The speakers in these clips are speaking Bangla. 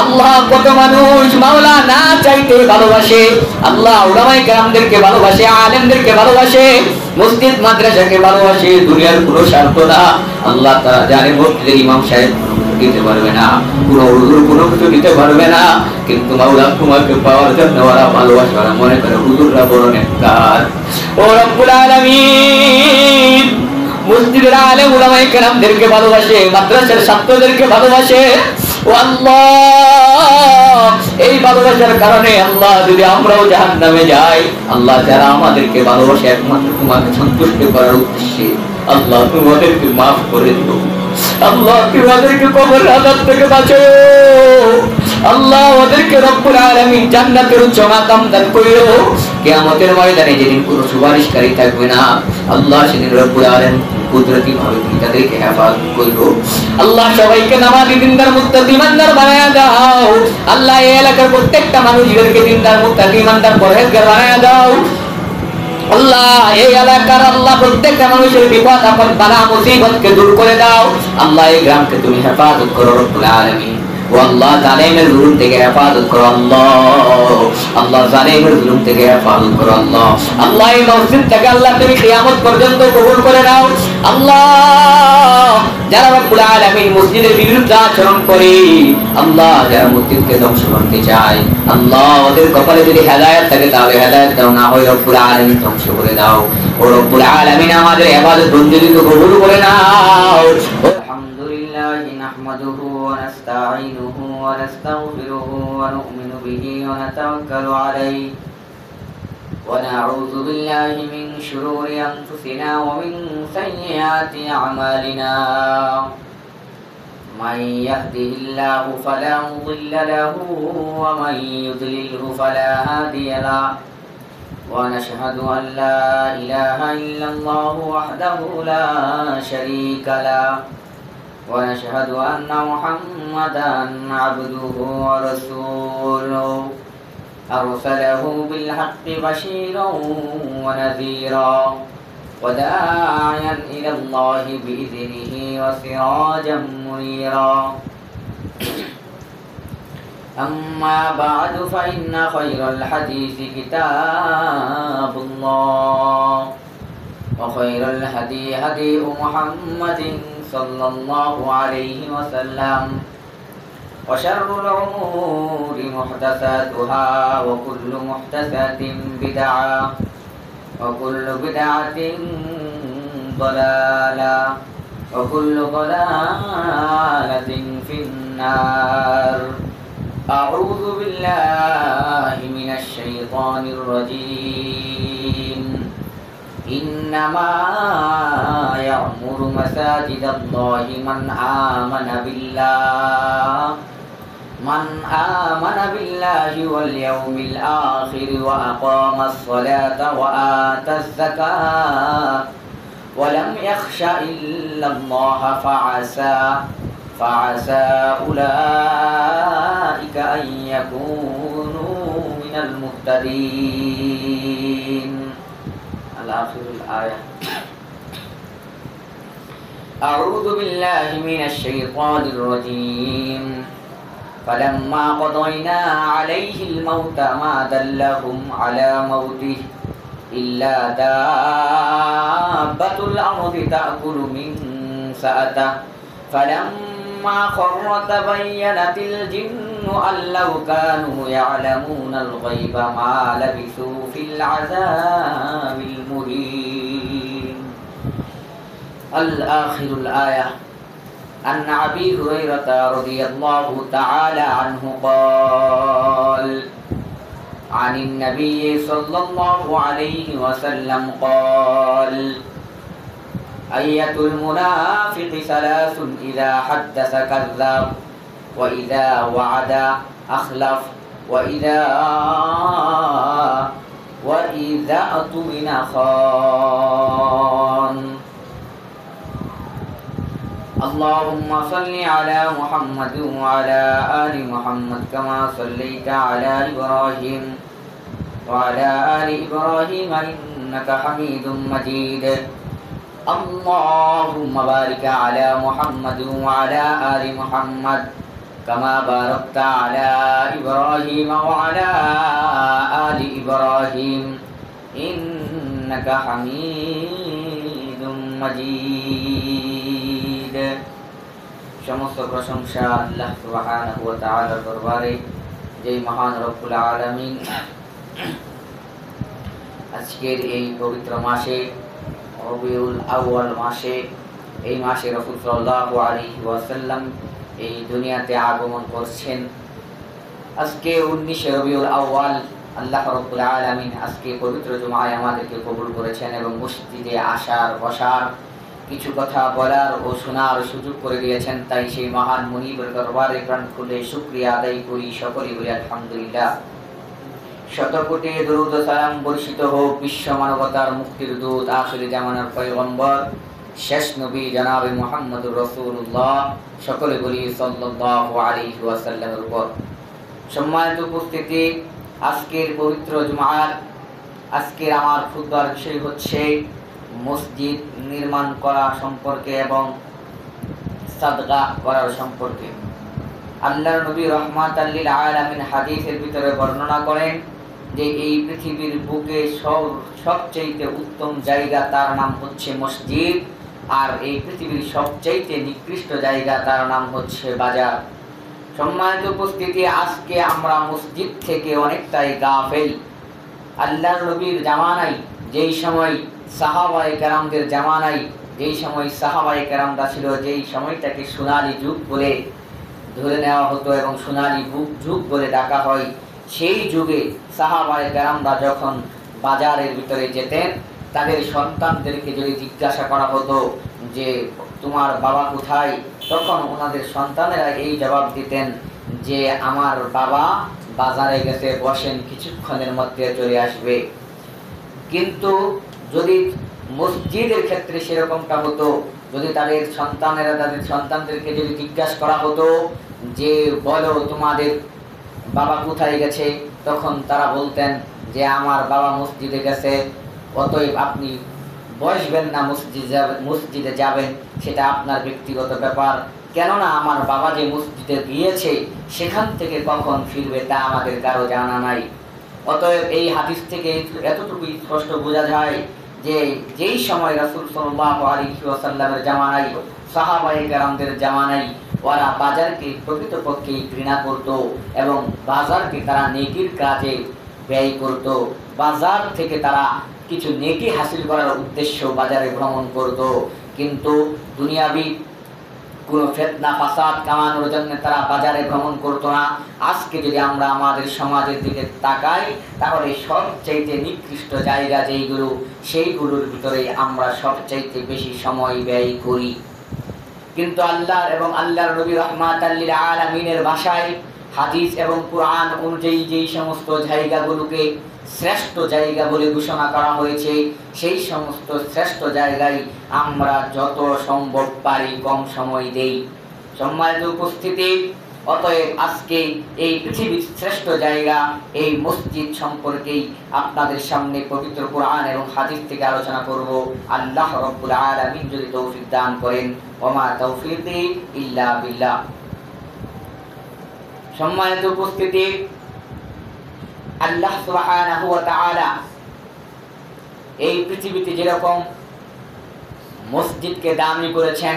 আল্লাহ কত মানুষ মাওলা না চাইতে ভালোবাসে। আল্লাহ উলামায়ে কেরামদেরকে ভালোবাসে, আলেমদেরকে ভালোবাসে, মসজিদ মাদ্রাসাকে ভালোবাসে, দুনিয়ার কোনো স্বার্থ না। আল্লাহ তাআলা জানে মসজিদের ইমাম সাহেব দিতে পারবে না, কোনো হুজুর কোনো কিছু দিতে পারবে না, কিন্তু মাওলা তোমাকে পাওয়ার জন্য ওরা ভালোবাসে, ওরা মনে করে হুজুররা বড় নেককার। ও রব্বুল আলামিন, মসজিদের আলেম উলামায়ে কেরামদেরকে ভালোবাসে, মাদ্রাসার ছাত্রদেরকে ভালোবাসে। ও আল্লাহ, এই ভালোবাসার কারণে আল্লাহ যদি আমরাও জাহান্নামে যাই, আল্লাহ যারা আমাদেরকে ভালোবাসে একমাত্র তোমাকে সন্তুষ্ট করার উদ্দেশ্যে, আল্লাহ তোমাদেরকে মাফ করে দিও। আল্লাহ তোমাদেরকে কবরের আযাব থেকে বাঁচাও। আল্লাহ ওদেরকে রব্বুল আলামিন জান্নাতের উচ্চ মাকাম দান করিও। কিয়ামতের ময়দানে যেদিন কোনো সুপারিশকারী থাকবে না, আল্লাহ সেদিন রব্বুল আলামিন কুদরতি ভাবে তুমি তাদেরকে হেফাজত করিও। আল্লাহ সবাইকে নামাজি দিনদার মুত্তাকি ইমানদার বানায়া দাও। আল্লাহ এই এলাকার প্রত্যেকটা মানুষদেরকে দিনদার মুত্তাকি ইমানদার পরহেজগার বানায়া দাও। আল্লাহ এই এলাকার আল্লাহ প্রত্যেকটা মানুষের বিপদ আপদ বালা মুসিবতকে দূর করে দাও। আল্লাহ এই গ্রামকে তুমি হেফাজত করো রব্বুল আলামিন। ও আল্লাহ জালেমের জুলুম থেকে হেফাজত করো আল্লাহ। আল্লাহ জালেমের জুলুম থেকে হেফাজত করো আল্লাহ। আল্লাহ এই মসজিদটাকে আল্লাহ তুমি কিয়ামত পর্যন্ত কবুল করে নাও। আল্লাহ যারা রব্বুল আলামিন মসজিদের বিরুদ্ধে আচরণ করে, আল্লাহ যারা মসজিদকে ধ্বংস করতে চায়, আল্লাহ ওদের কপালে যদি হেদায়েত থাকে তাহলে হেদায়েত দাও, না হয় রব্বুল আলামিন ধ্বংস করে দাও। ও রব্বুল আলামিন আমাদের ইবাদত বন্দেগী কবুল করে নাও। আলহামদুলিল্লাহি নাহমাদুহু ওয়া নাস্তাঈনুহু ওয়া নাস্তাগফিরুহু ওয়া নু'মিনু বিহি ওয়া নাতাওয়াক্কালু আলাইহি ونعوذ بالله من شرور أنفسنا ومن سيئات أعمالنا من يهده الله فلا مضل له ومن يضلله فلا هادي له ونشهد أن لا إله إلا الله وحده لا شريك له ونشهد أن محمدا عبده ورسوله أرسله بالحق بشيرا ونذيرا وداعيا إلى الله بإذنه وسراجا منيرا أما بعد فإن خير الحديث كتاب الله وخير الهدي هدي محمد صلى الله عليه وسلم وشر الأمور محدثاتها وكل محدثة بدعة وكل بدعة ضلالة وكل ضلالة في النار أعوذ بالله من الشيطان الرجيم إنما يعمر مساجد الله من آمن بالله واليوم الآخر وأقام الصلاة وآتى الزكاة ولم يخش إلا الله فعسى أولئك أن يكونوا من المهتدين. الآخر الآية. أعوذ بالله من الشيطان الرجيم فلما قضينا عليه الموت ما دلهم على موته إلا دابة الأرض تأكل من سأته فلما خر تبينت الجن أن لو كانوا يعلمون الغيب ما لبثوا في العذاب المهين. الآخر الآية. عن أبي هريرة رضي الله تعالى عنه قال عن النبي صلى الله عليه وسلم قال أية المنافق ثلاث إذا حدث كذب وإذا وعد أخلف وإذا أؤتمن خان. اللهم صل على محمد وعلى آل محمد كما صليت على إبراهيم وعلى آل إبراهيم إنك حميد مجيد. اللهم بارك على محمد وعلى آل محمد كما باركت على إبراهيم وعلى آل إبراهيم إنك حميد مجيد সমস্ত প্রশংসা আল্লাহ সুবহানাহু ওয়া তাআলার দরবারে, যেই মহান রব্বুল আলামিন আজকের এই পবিত্র মাসে, রবিউল আউয়াল মাসে, এই মাসে রাসূল সাল্লাল্লাহু আলাইহি ওয়াসাল্লাম এই দুনিয়াতে আগমন করছেন। আজকে 19 রবিউল আউয়াল আল্লাহ রাব্বুল আলামিন আজকে পবিত্র জুমায় আমাদেরকে কবুল করেছেন এবং মসজিদে আসার, বসার, কিছু কথা বলার ও শোনার সুযোগ করে দিয়েছেন। তাই সেই মহান মুনিবের দরবারে প্রাণ খুলে শুকরিয়া আদায় করি, সকলে বলি আলহামদুলিল্লাহ। শতকোটি দরুদ ও সালাম বর্ষিত হোক বিশ্ব মানবতার মুক্তির দূত, আখিরি জামানার পয়গম্বর, শেষ নবী জনাবে মুহাম্মদুর রাসূলুল্লাহ, সকলে বলি সাল্লাল্লাহু আলাইহি ওয়াসাল্লামের উপর। সম্মানিত উপস্থিতি, আজকের পবিত্র জুমার আজকের আমার খুতবার বিষয় হচ্ছে মসজিদ নির্মাণ করা সম্পর্কে এবং সাদকা করার সম্পর্কে। আল্লাহর নবী রাহমাতাল লিল আলামিন হাদিসের ভিতরে বর্ণনা করেন যে এই পৃথিবীর বুকে সবচেয়ে উত্তম জায়গা, তার নাম হচ্ছে মসজিদ, আর এই পৃথিবীর সবচেয়ে নিকৃষ্ট জায়গা, তার নাম হচ্ছে বাজার। সম্মানিত উপস্থিতি, আজকে আমরা মসজিদ থেকে অনেকটাই গাফেল। আল্লাহর নবীর জামানায় যেই সময় সাহাবায়ে কেরামদের জামানায় যেই সময় সাহাবায়ে কেরামরা ছিল, যেই সময়টাকে সোনালী যুগ বলে ধরে নেওয়া হতো এবং সোনালী যুগ বলে ডাকা হয়, সেই যুগে সাহাবায়ে কেরামরা যখন বাজারের ভিতরে যেতেন, তাদের সন্তানদেরকে যদি জিজ্ঞাসা করা হতো যে তোমার বাবা কোথায়, তখন ওনাদের সন্তানেরা এই জবাব দিতেন যে আমার বাবা বাজারে গেছে, বসেন, কিছুক্ষণের মধ্যে চলে আসবে। কিন্তু যদি মসজিদের ক্ষেত্রে সেরকমটা হতো, যদি তাদের সন্তানদেরকে যদি জিজ্ঞাসা করা হতো যে বলো তোমাদের বাবা কোথায় গেছে, তখন তারা বলতেন যে আমার বাবা মসজিদে গেছে, অতএব আপনি বসবেন না, মসজিদে যাবেন সেটা আপনার ব্যক্তিগত ব্যাপার, কেননা আমার বাবা যে মসজিদে গিয়েছে সেখান থেকে কখন ফিরবে তা আমাদের কারো জানা নাই। অতএব এই হাদিস থেকে এতটুকুই স্পষ্ট বোঝা যায় যে যেই সময় রাসূল সাল্লাল্লাহু আলাইহি ওয়াসাল্লামের জামানায়, সাহাবায়ে কেরামদের জামানায় ওরা বাজারকে প্রকৃতপক্ষে ঘৃণা করত এবং বাজারকে তারা নেকির কাজে ব্যয় করত। বাজার থেকে তারা কিছু নেকি হাসিল করার উদ্দেশ্য বাজারে ভ্রমণ করত, কিন্তু দুনিয়াবি কোনো ফিতনা ফাসাদ কামানোর জন্য তারা বাজারে ভ্রমণ করত না। আজকে যদি আমরা আমাদের সমাজের দিকে তাকাই, তাহলে সবচাইতে নিকৃষ্ট জায়গা যেইগুলো, সেইগুলোর ভিতরে আমরা সবচাইতে বেশি সময় ব্যয় করি। কিন্তু আল্লাহ এবং আল্লাহর নবী রাহমাতাল লিল আলামিনের ভাষায়, হাদিস এবং কোরআন অনুযায়ী যেই সমস্ত জায়গাগুলোকে শ্রেষ্ঠ জায়গা বলে ঘোষণা করা হয়েছে, সেই সমস্ত শ্রেষ্ঠ জায়গায় আমরা যত সম্ভব পারি কম সময় দেই। সম্মানিত উপস্থিতি, অতএব আজকে এই পৃথিবীর শ্রেষ্ঠ জায়গা এই মসজিদ সম্পর্কেই আপনাদের সামনে পবিত্র কোরআন এবং হাদিস থেকে আলোচনা করব। আল্লাহ রাব্বুল আলামিন যদি তৌফিক দান করেন, ওমা তাওফীকি ইল্লা বিল্লাহ। সম্মানিত উপস্থিতি, আল্লাহ সুবহানাহু ওয়া তাআলা এই পৃথিবীতে যেরকম মসজিদকে দামি করেছেন,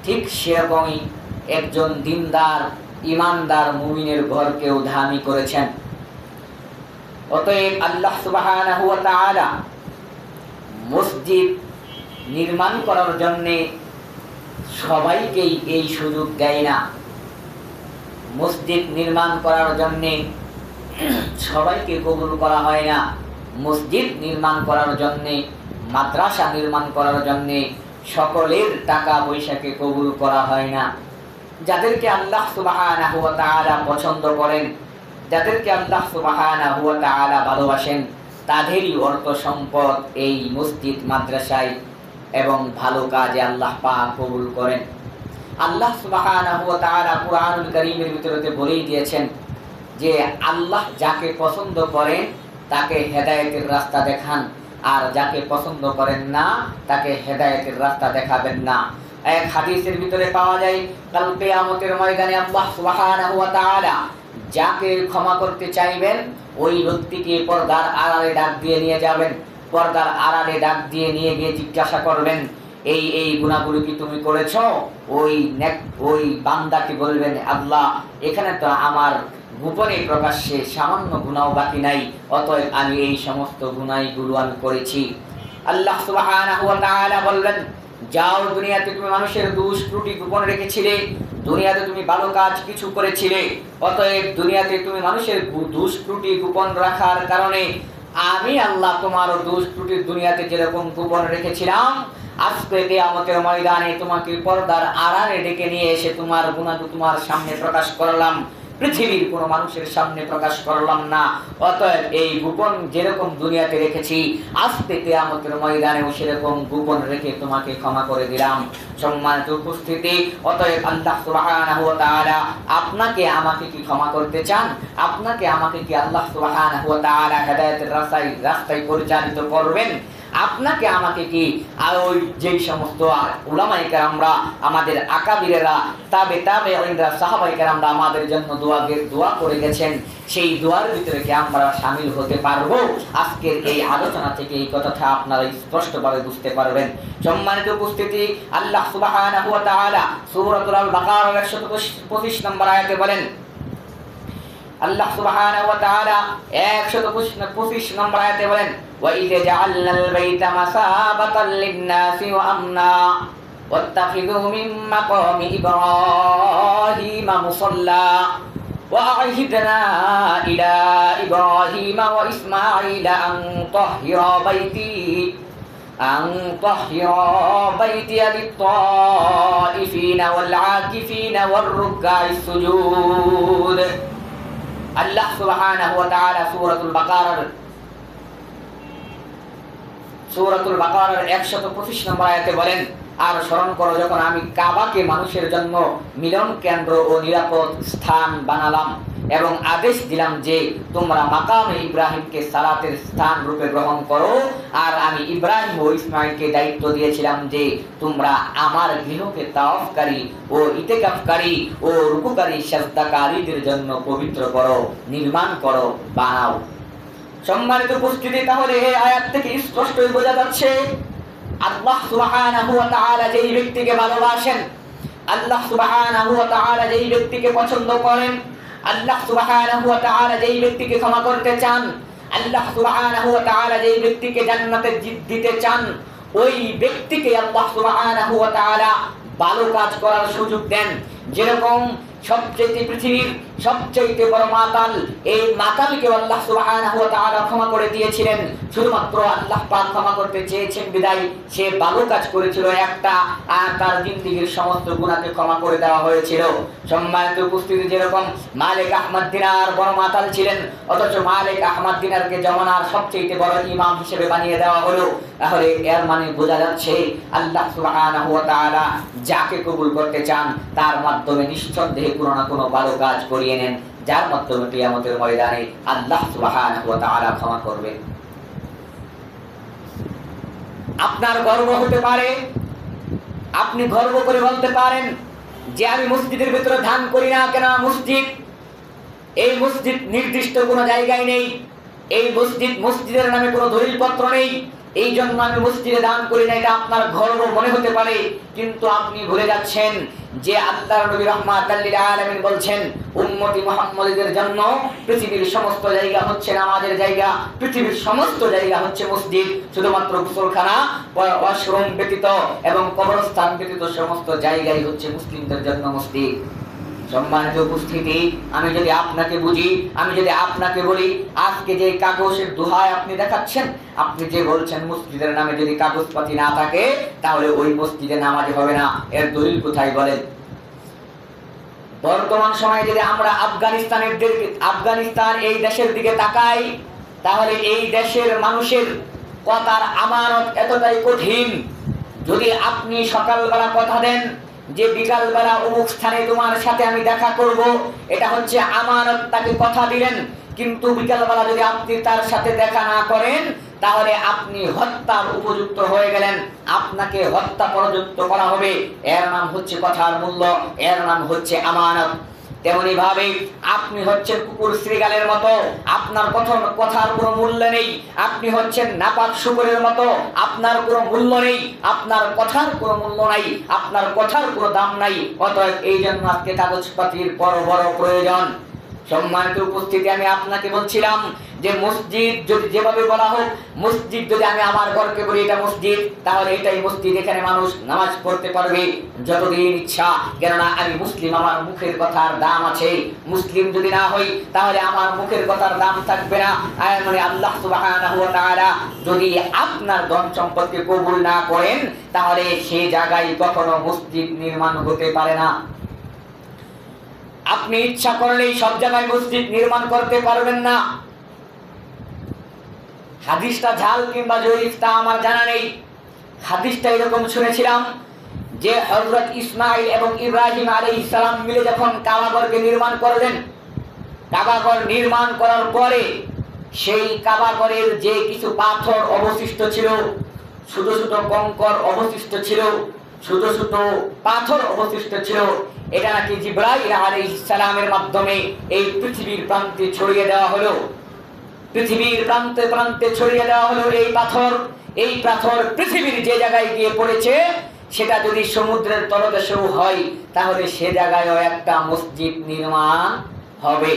ঠিক সেরকমই একজন দিনদার, ইমানদার মুমিনের ঘরকেও দামি করেছেন। অতএব আল্লাহ সুবহানাহু ওয়া তাআলা মসজিদ নির্মাণ করার জন্য সবাইকেই এই সুযোগ দেয় না। মসজিদ নির্মাণ করার জন্য সবাইকে কবুল করা হয় না। মসজিদ নির্মাণ করার জন্য, মাদ্রাসা নির্মাণ করার জন্য সকলের টাকা পয়সাকে কবুল করা হয় না। যাদেরকে আল্লাহ সুবহানাহু ওয়া তাআলা পছন্দ করেন, যাদেরকে আল্লাহ সুবহানাহু ওয়া তাআলা ভালোবাসেন, তাদেরই অর্থ সম্পদ এই মসজিদ মাদ্রাসায় এবং ভালো কাজে আল্লাহ পাক কবুল করেন। আল্লাহ সুবহানাহু ওয়া তাআলা কুরআনুল কারীমের ভিতরে বলেই দিয়েছেন যে আল্লাহ যাকে পছন্দ করেন তাকে হেদায়েতের রাস্তা দেখান, আর যাকে পছন্দ করেন না তাকে হেদায়েতের রাস্তা দেখাবেন না। এক হাদিসের ভিতরে পাওয়া যায় কাল কিয়ামতের ময়দানে আল্লাহ সুবহানাহু ওয়া তাআলা যাকে ক্ষমা করতে চাইবেন ওই ব্যক্তিকে পর্দার আড়ালে ডাক দিয়ে নিয়ে যাবেন। পর্দার আড়ালে ডাক দিয়ে নিয়ে গিয়ে জিজ্ঞাসা করবেন, এই গুনাহগুলো কি তুমি করেছো? ওই বান্দাকে বলবেন, আল্লাহ এখানে তো আমার গোপনে প্রকাশ্যে সামান্য গুনাহ বাকি নাই, অতএব আমি এই সমস্ত গুনাহগুলো আমি করেছি। আল্লাহ সুবহানাহু ওয়া তাআলা বলবেন, যাও, দুনিয়াতে তুমি মানুষের দোষ ত্রুটি গোপন রেখেছিলে, দুনিয়াতে তুমি ভালো কাজ কিছু করেছিলে, অতএব দুনিয়াতে তুমি মানুষের দোষ ত্রুটি গোপন রাখার কারণে আমি আল্লাহ তোমার দোষ ত্রুটি দুনিয়াতে যেরকম গোপন রেখেছিলাম, আজকে কিয়ামতের ময়দানে তোমাকে পর্দার আড়ালে ডেকে নিয়ে এসে তোমার গুনাহ তোমার সামনে প্রকাশ করলাম, পৃথিবীর কোনো মানুষের সামনে প্রকাশ করলাম না। অতএব এই গোপন যেরকম দুনিয়াতে রেখেছি, আজকে কিয়ামতের ময়দানেও সেরকম গোপন রেখে তোমাকে ক্ষমা করে দিলাম। সম্মানিত উপস্থিতি, অতএব আল্লাহ সুবহানাহু ওয়া তাআলা আপনাকে আমাকে কি ক্ষমা করতে চান? আপনাকে আমাকে কি আল্লাহ সুবহানাহু ওয়া তাআলা হেদায়েতের রাস্তায় পরিচালিত করবেন? আপনাকে আমাকে কি আর ওই যেই সমস্ত উলামায়ে কেরামরা, আমাদের আকাবিরেরা, তাবেঈনরা, সাহাবায়ে কেরামরা আমাদের জন্য দোয়া করে গেছেন, সেই দোয়ার ভিতরে কি আমরা শামিল হতে পারবো? আজকের এই আলোচনা থেকে এই কথাটা আপনারা স্পষ্টভাবে বুঝতে পারবেন। সম্মানিত উপস্থিতি, আল্লাহ সুবহানাহু ওয়া তাআলা সূরাতুল বাকারার 125 নম্বর আয়াতে বলেন, আল্লাহ সুবহানাহু ওয়া তাআলা 125 নম্বর আয়াতে বলেন, ওয়া ইযা জাআলনাল বাইতা মাসাবাতাল লিন-নাসি ওয়া আমনা ওয়াত্তাখিযু মিন মাকামি ইব্রাহিমা মুসাল্লা ওয়া আ'হিদনা ইলা ইব্রাহিমা ওয়া ইসমাঈলা আন তাহহিরা বাইতিয়া লিত-তাইফিনা ওয়াল আকিফিনা ওয়ার রুকআইস সুজুদ। আল্লাহ সুবহানাহু ওয়া তাআলা সূরাতুল বাকারার 125 নম্বর আয়াতে বলেন, আর স্মরণ করো যখন আমি কাবাকে মানুষের জন্য মিলন কেন্দ্র ও নিরাপদ স্থান বানালাম এবং আদেশ দিলাম যে তোমরা মাকামে ইব্রাহিমকে সালাতের স্থান রূপে গ্রহণ করো, আর আমি ইব্রাহিম ও ইসমাঈলকে দায়িত্ব দিয়েছিলাম যে তোমরা আমার গৃহকে তাওয়াফকারী ও ইতিকাফকারী ও রুকুকারী সাজদাকারীদের জন্য পবিত্র করো, নির্মাণ করো, বানাও। সম্মানিত উপস্থিতি, তাহলে এই আয়াত থেকে স্পষ্টই বোঝা যাচ্ছে আল্লাহ সুবহানাহু ওয়া তাআলা যেই ব্যক্তিকে ভালোবাসেন, আল্লাহ সুবহানাহু ওয়া তাআলা যেই ব্যক্তিকে পছন্দ করেন, আল্লাহ সুবহানাহু ওয়া তাআলা যেই ব্যক্তিকে ক্ষমা করতে চান, আল্লাহ সুবহানাহু ওয়া তাআলা যেই ব্যক্তিকে জান্নাতে দিতে চান, ওই ব্যক্তিকে আল্লাহ সুবহানাহু ওয়া তাআলা ভালো কাজ করার সুযোগ দেন। যেরকম পৃথিবীর সবচেয়ে বড় মাতাল, এই মাতালকে আল্লাহ সুবহানাহু ওয়া তাআলা ক্ষমা করে দিয়েছিলেন। শুধুমাত্র আল্লাহ পাক ক্ষমা করতে চেয়েছেন বিদায় সে ভালো কাজ করেছিল একটা, আর তার জিন্দেগীর সমস্ত গুনাহকে ক্ষমা করে দেওয়া হয়েছিল। সম্মানিত উপস্থিতি, যেরকম মালিক আহমদ দিনার বড় মাতাল ছিলেন, অথচ মালিক আহমদ দিনারকে জমানার সবচেয়ে বড় ইমাম হিসেবে বানিয়ে দেওয়া হলো। তাহলে এর মানে বোঝা যাচ্ছে আল্লাহ সুবহানাহু ওয়া তাআলা যাকে কবুল করতে চান তার মাধ্যমে নিঃসন্দেহে কোনো না কোনো ভালো কাজ করিয়ে নেন, যার মাধ্যমে কিয়ামতের ময়দানে আল্লাহ সুবহানাহু ওয়া তাআলা ক্ষমা করবেন। আপনার গর্ব হতে পারে, আপনি গর্ব করে বলতে পারেন যে আমি মসজিদের ভিতরে ধ্যান করি না কেন, এই মসজিদ নির্দিষ্ট কোনো জায়গায় নেই, এই মসজিদের নামে কোনো দলিলপত্র নেই, এই জন্য আমি মসজিদে দান করি না, এটা আপনার গর্ব মনে হতে পারে। কিন্তু আপনি ভুলে যাচ্ছেন যে আল্লাহর নবী রাহমাতাল লিল আলামিন বলছেন উম্মতি মুহাম্মাদের জন্য পৃথিবীর সমস্ত জায়গা হচ্ছে নামাজের জায়গা, পৃথিবীর সমস্ত জায়গা হচ্ছে মসজিদ, শুধুমাত্র গোসলখানা, ওয়াশরুম ব্যতীত এবং কবরস্থান ব্যতীত সমস্ত জায়গাই হচ্ছে মুসলিমদের জন্য মসজিদ। সম্মানিত উপস্থিতি, আমি যদি আপনাকে বুঝি, আমি যদি আপনাকে বলি, আজকে যে কাগজের দোহাই আপনি দেখাচ্ছেন, আপনি যে বলছেন মসজিদের নামে যদি কাগজপাতি না থাকে তাহলে ওই মসজিদে নামাজ হবে না, এর দলিল কোথায় বলেন? বর্তমান সময়ে যদি আমরা আফগানিস্তান এই দেশের দিকে তাকাই, তাহলে এই দেশের মানুষের কথার আমানত এতটাই কঠিন, যদি আপনি সকালবেলা কথা দেন যে বিকালবেলা অমুক স্থানে তোমার সাথে আমি দেখা করব, এটা হচ্ছে আমানত, তাকে কথা দিলেন, কিন্তু বিকালবেলা যদি আপনি তার সাথে দেখা না করেন তাহলে আপনি হত্যার উপযুক্ত হয়ে গেলেন, আপনাকে হত্যা পর্যন্ত করা হবে। এর নাম হচ্ছে কথার মূল্য, এর নাম হচ্ছে আমানত। তেমনি ভাবে আপনি হচ্ছেন কুকুর শ্রীগালের মতো, আপনার কথার কোনো মূল্য নেই। আপনি হচ্ছেন নাপাক শুকরের মতো, আপনার কোনো মূল্য নেই, আপনার কথার কোনো মূল্য নাই, আপনার কথার কোনো দাম নাই। অতএব এই জন্য আজকে কাগজপাতির বড় প্রয়োজন। সম্মানিত উপস্থিতি, আমি আপনাকে বলছিলাম যে মসজিদ যদি যেভাবে বলা হোক, মসজিদ যদি আমি আমার ঘরকে বলি এটা মসজিদ, তাহলে এটাই মসজিদ। এখানে মানুষ নামাজ পড়তে পারবে যতদিন ইচ্ছা, কেননা আমি মুসলিম, আমার মুখের কথার দাম আছে। মুসলিম যদি না হই তাহলে আমার মুখের কথার দাম থাকবে না। মানে আল্লাহ সুবহানাহু ওয়া তাআলা যদি আপনার ধন সম্পদকে কবুল না করেন, তাহলে সেই জায়গায় কখনো মসজিদ নির্মাণ হতে পারে না। আপনি ইচ্ছা করলেই সব জায়গায় মসজিদ নির্মাণ করতে পারবেন না। হাদিসটা ঝাল কিংবা জয়ীফ তা আমার জানা নেই। হাদিসটা এরকম শুনেছিলাম যে হযরত ইসমাঈল এবং ইব্রাহিম আলাইহিস সালাম মিলে যখন কাবাঘরকে নির্মাণ করলেন, কাবাঘর নির্মাণ করার পরে সেই কাবাঘরের যে কিছু পাথর অবশিষ্ট ছিল, ছোট ছোট কঙ্কর অবশিষ্ট ছিল, ছোট ছোট পাথর অবশিষ্ট ছিল, এটা নাকি জিবরাইল আলাইহিস সালামের মাধ্যমে এই পৃথিবীর প্রান্তে ছড়িয়ে দেওয়া হলো। পৃথিবীর প্রান্তে প্রান্তে ছড়িয়ে দেওয়া হলো এই পাথর পৃথিবীর যে জায়গায় গিয়ে পড়েছে, সেটা যদি সমুদ্রের তলদেশেও হয়, তাহলে সে জায়গায়ও একটা মসজিদ নির্মাণ হবে।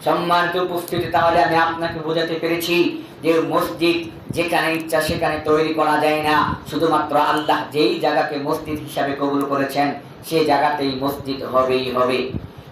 সম্মানিত উপস্থিতি, তাহলে আমি আপনাকে বোঝাতে পেরেছি যে মসজিদ যেখানে ইচ্ছা সেখানে তৈরি করা যায় না। শুধুমাত্র আল্লাহ যেই জায়গাকে মসজিদ হিসাবে কবুল করেছেন, সেই জায়গাতেই মসজিদ হবেই হবে।